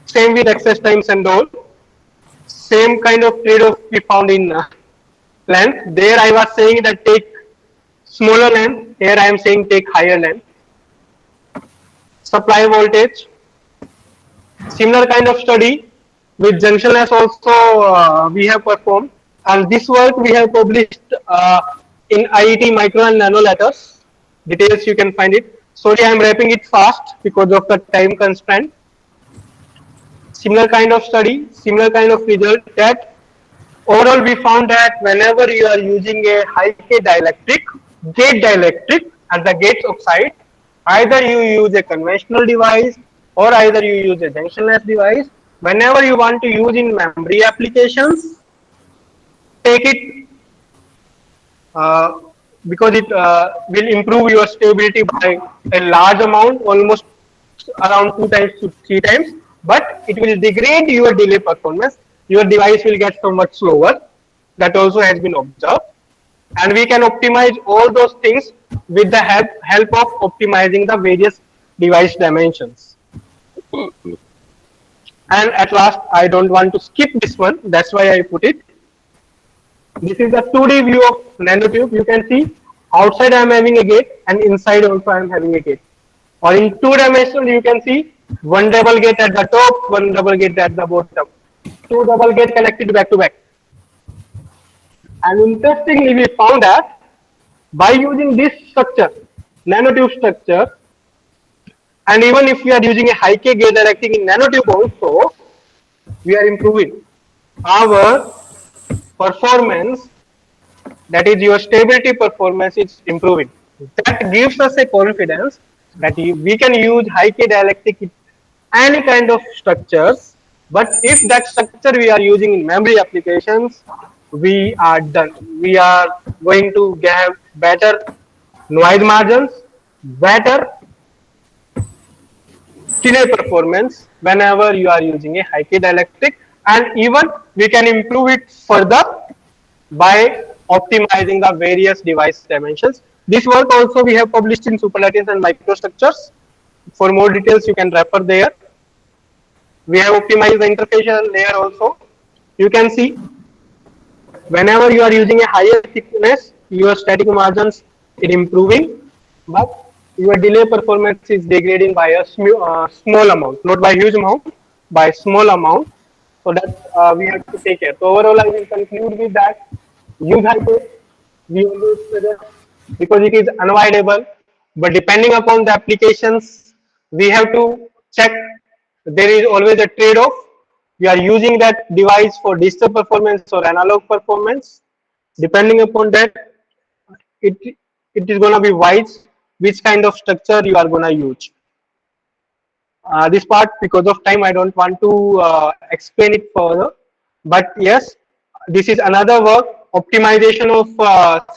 Same with access times and all. Same kind of trade-off we found in length. There I was saying that take smaller length. Here I am saying take higher length. Supply voltage. Similar kind of study with junctionless also we have performed. And this work we have published in IET Micro and Nano Letters. Details you can find it. Sorry, I am wrapping it fast because of the time constraint. Similar kind of study, similar kind of result, that overall we found that whenever you are using a high K dielectric, gate dielectric at the gates oxide, either you use a conventional device or either you use a junctionless device. Whenever you want to use in memory applications, take it because it will improve your stability by a large amount, almost around 2 times to 3 times, but it will degrade your delay performance. Your device will get somewhat slower. That also has been observed. And we can optimize all those things with the help of optimizing the various device dimensions. And at last, I don't want to skip this one. That's why I put it. This is the 2D view of nanotube. You can see outside I am having a gate and inside also I am having a gate. Or in 2 dimensional, you can see one double gate at the top, one double gate at the bottom. 2 double gate connected back to back. And interestingly, we found that by using this structure, nanotube structure, and even if we are using a high K gate dielectric in nanotube also, we are improving our performance, that is your stability performance is improving. That gives us a confidence that we can use high K dielectric in any kind of structures, but if that structure we are using in memory applications, we are done. We are going to get better noise margins, better delay performance whenever you are using a high K dielectric, and even we can improve it further by optimizing the various device dimensions. This work also we have published in Superlatives and Microstructures. For more details, you can refer there. We have optimized the interface layer also. You can see whenever you are using a higher thickness, your static margins is improving, but your delay performance is degrading by a small amount, not by huge amount, by small amount. So that we have to take care. So overall, I will conclude with that. Use high K, we always suggest, because it is unavoidable. But depending upon the applications, we have to check. There is always a trade-off. We are using that device for digital performance or analog performance. Depending upon that, it is going to be wise which kind of structure you are going to use. This part, because of time, I don't want to explain it further. But yes, this is another work, optimization of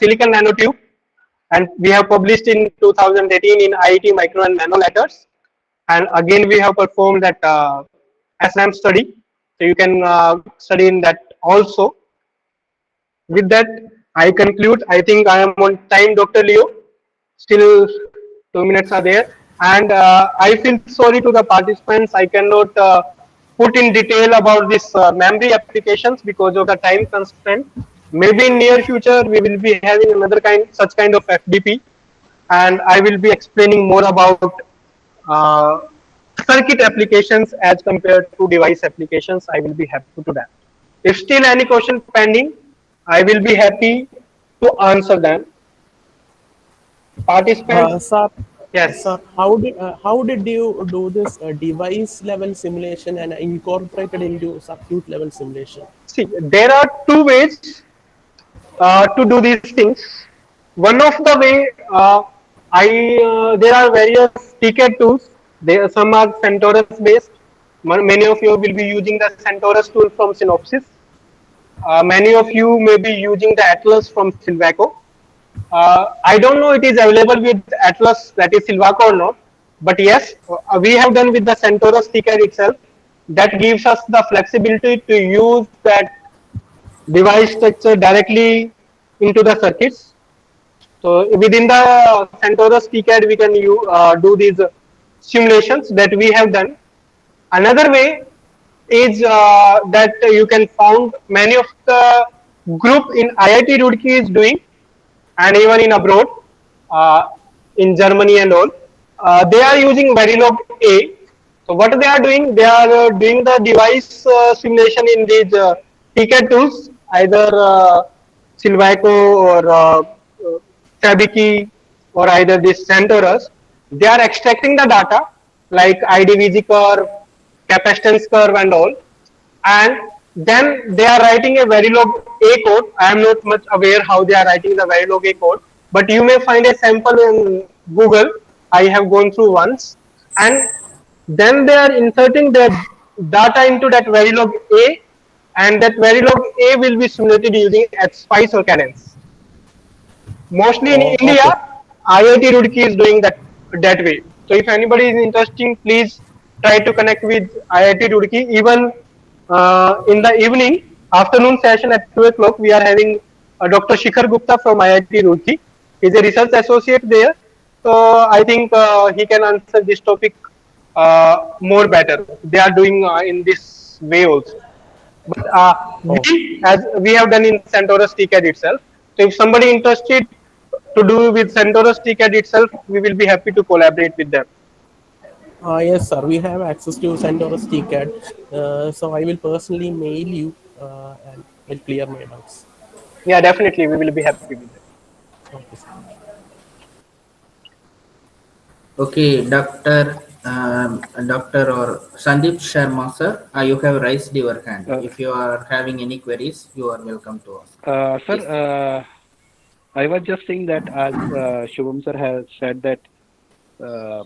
silicon nanotube, and we have published in 2018 in IET Micro and Nano Letters. And again, we have performed that SRAM study. So you can study in that also. With that, I conclude. I think I am on time, Dr. Leo. Still 2 minutes are there. And I feel sorry to the participants. I cannot put in detail about this memory applications because of the time constraint. Maybe in near future, we will be having another such kind of FDP. And I will be explaining more about circuit applications as compared to device applications. I will be happy to do that. If still any question pending, I will be happy to answer them. Participants? Sir, Yes. sir, how did you do this device level simulation and incorporated into circuit level simulation? See, there are 2 ways to do these things. One of the way, there are various TCAD tools. Some are CentOS based. Many of you will be using the CentOS tool from Synopsys. Many of you may be using the Atlas from Silvaco. I don't know it is available with Atlas, that is Silvaco or not, but yes, we have done with the CentOS TCAD itself. That gives us the flexibility to use that device structure directly into the circuits. So within the CentOS TCAD, we can do these simulations that we have done. Another way is that you can found many of the group in IIT Roorkee is doing, and even in abroad, uh, in Germany and all, they are using Verilog A. So what they are doing, they are doing the device simulation in these TCAD tools, either Silvaco or Sabiki or either this CentOS. They are extracting the data like IDVG curve, capacitance curve and all, and then they are writing a Verilog A code. I am not much aware how they are writing the Verilog A code, but you may find a sample in Google. I have gone through once, and then they are inserting their data into that Verilog A, and that Verilog A will be simulated using Spice or Cadence. Mostly in Oh, India, okay. IIT Roorkee is doing that way. So if anybody is interested, please try to connect with IIT Roorkee. Even in the evening, afternoon session at 2 o'clock, we are having Dr. Shikhar Gupta from IIT Roorkee. He's a research associate there. So I think he can answer this topic more better. They are doing in this way also. But Oh, as we have done in CentOS TCAD itself, so if somebody interested to do with CentOS TCAD itself, we will be happy to collaborate with them. yes, sir. We have access to CentOS TCAD. So I will personally mail you and will clear my doubts. Yeah, definitely, we will be happy with that. Okay, sir. Okay, Doctor or Sandeep Sharma, sir, you have raised your hand. Uh, If you are having any queries, you are welcome to ask. Sir, Please. I was just saying that as Shubham sir has said that uh,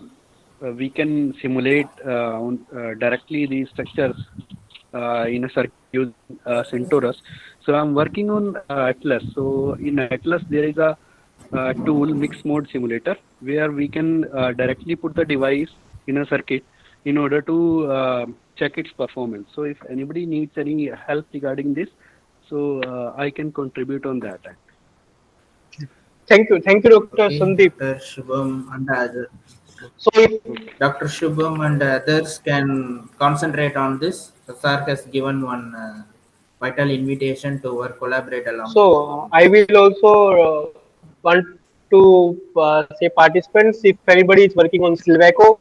we can simulate directly these structures in a circuit using CentOS. So I'm working on Atlas. So in Atlas there is a tool mixed mode simulator where we can directly put the device in a circuit in order to check its performance. So if anybody needs any help regarding this, so I can contribute on that. Thank you, Dr. Okay, Sandeep. Dr. Shubham and others. So if Dr. Shubham and others can concentrate on this. So sir has given one vital invitation to work collaborate along with so, him. I will also want to say participants, if anybody is working on Silvaco,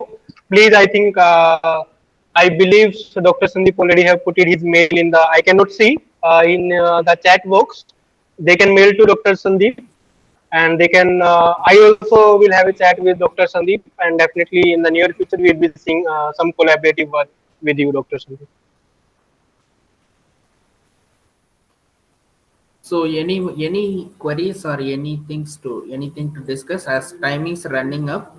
please, I think, I believe Dr. Sandeep already have put it his mail in the, I cannot see in the chat box. They can mail to Dr. Sandeep, and they can, I also will have a chat with Dr. Sandeep, and definitely in the near future, we'll be seeing some collaborative work with you, Dr. Sandeep. So any queries or anything to discuss as time is running up.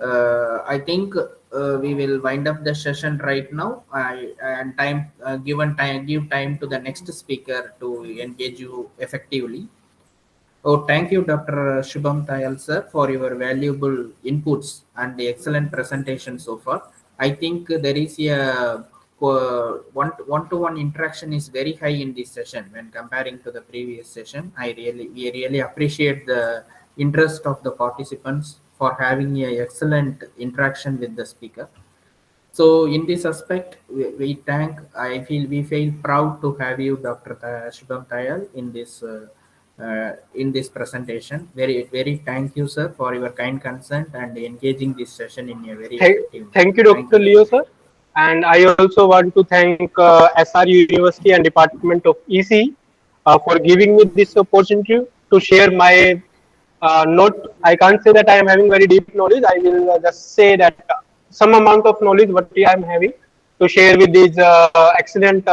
I think we will wind up the session right now. And give time to the next speaker to engage you effectively. Oh, thank you, Dr. Shubham Tayal, sir, for your valuable inputs and the excellent presentation so far. I think there is a one-to-one interaction is very high in this session when comparing to the previous session. We really appreciate the interest of the participants for having a excellent interaction with the speaker. So in this aspect, we feel proud to have you, Dr. Shubham Tayal, in this presentation. Very thank you, sir, for your kind consent and engaging this session in a very Thank, effective manner. thank you, Thank you Dr. very Leo, much. sir. And I also want to thank SRU University and Department of EC for giving me this opportunity to share my note. I can't say that I am having very deep knowledge. I will just say that some amount of knowledge what I am having to share with these excellent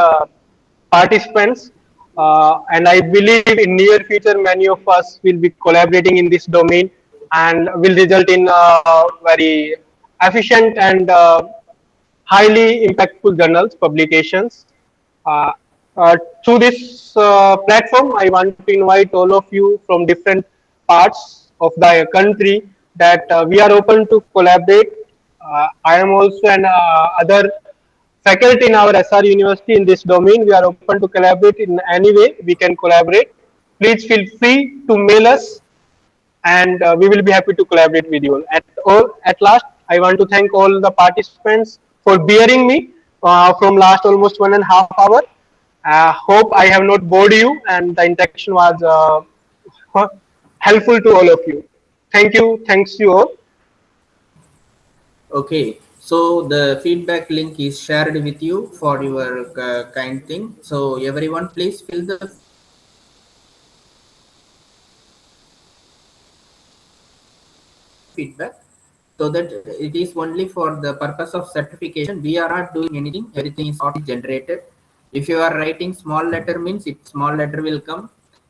participants. And I believe in near future, many of us will be collaborating in this domain and will result in very efficient and highly impactful journals, publications. Uh, through this platform, I want to invite all of you from different parts of the country that we are open to collaborate. I am also an other faculty in our SR University in this domain. We are open to collaborate in any way we can collaborate. Please feel free to mail us, and we will be happy to collaborate with you all. At last, I want to thank all the participants for bearing me from last almost 1.5 hours. Hope I have not bored you, and the interaction was helpful to all of you. Thank you. Thanks you all. Okay, so the feedback link is shared with you for your kind thing. So everyone, please fill the feedback so that it is only for the purpose of certification. We are not doing anything. Everything is auto generated. If you are writing small letter means it small letter will come.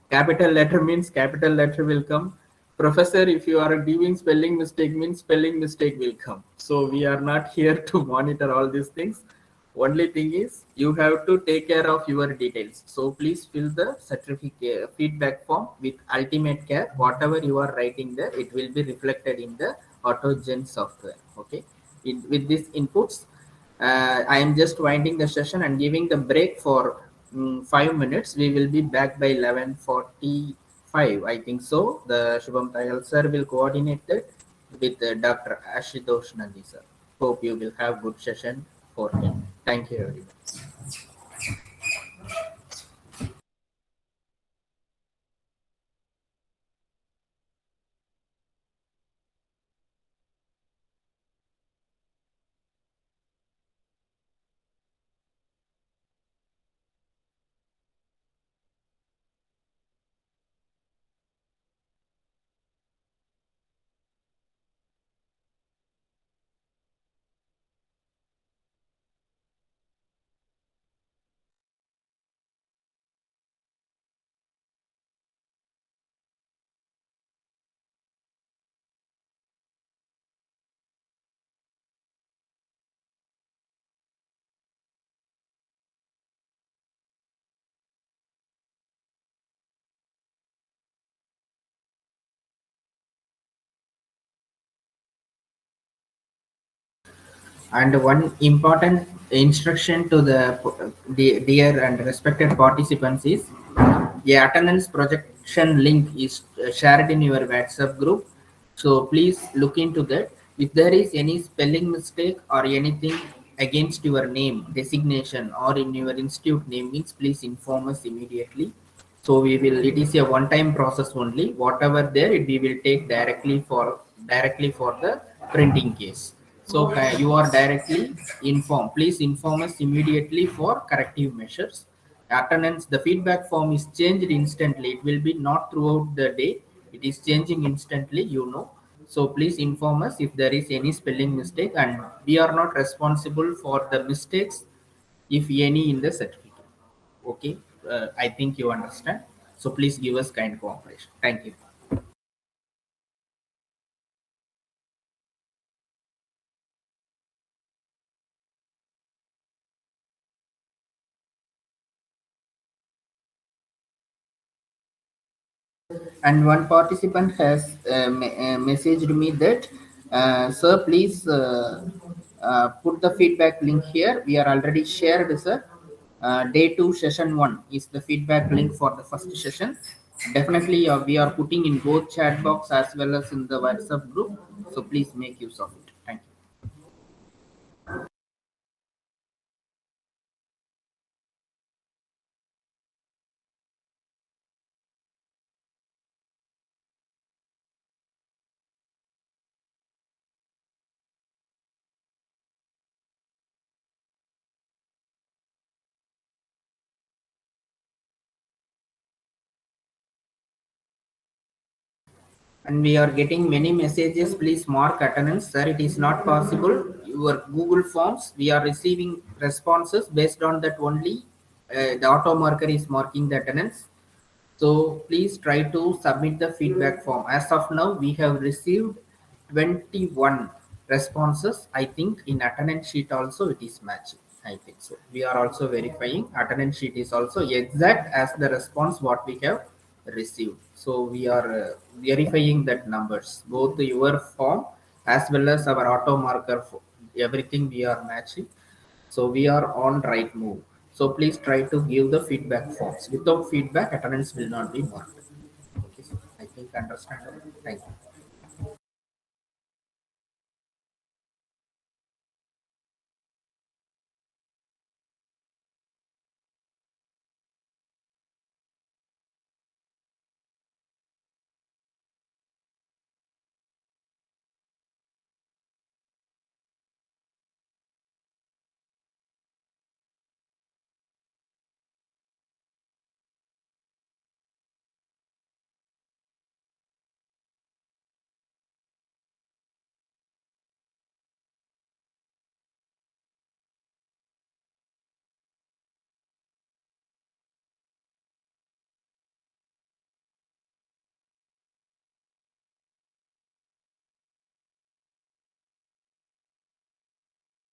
Capital letter means capital letter will come. Professor, if you are giving spelling mistake means spelling mistake will come. So we are not here to monitor all these things. Only thing is you have to take care of your details. So please fill the certificate feedback form with ultimate care. Whatever you are writing there, it will be reflected in the AutoGen software. Okay. With these inputs, I am just winding the session and giving the break for 5 minutes. We will be back by 11:45. I think so. The Shubham Tayal sir will coordinate that with Dr. Ashutosh Nandi sir. Hope you will have good session for him. Thank you everyone. And one important instruction to the dear and respected participants is the attendance projection link is shared in your WhatsApp group. So please look into that. If there is any spelling mistake or anything against your name, designation, or in your institute name means please inform us immediately. So we will. It is a one-time process only. Whatever there, we will take directly for the printing case. So you are directly informed. Please inform us immediately for corrective measures. Attendance, the feedback form is changed instantly. It will be not throughout the day. It is changing instantly, you know. So please inform us if there is any spelling mistake, and we are not responsible for the mistakes if any in the certificate. Okay, I think you understand. So please give us kind cooperation. Thank you. And one participant has messaged me that, sir, please put the feedback link here. We are already shared, sir. Day 2 session 1 is the feedback link for the first session. Definitely we are putting in both chat box as well as in the WhatsApp group, so please make use of it. Thank you. And we are getting many messages. Please mark attendance, sir. It is not possible. Your Google Forms, we are receiving responses based on that only. The auto marker is marking the attendance. So please try to submit the feedback form. As of now, we have received 21 responses. I think in attendance sheet also it is matching. I think so. We are also verifying attendance sheet is also exact as the response what we have received. So we are verifying that numbers, both your form as well as our auto marker. Everything we are matching. So we are on right move. So please try to give the feedback forms. Without feedback, attendance will not be marked. Okay, so I think understandable. Thank you.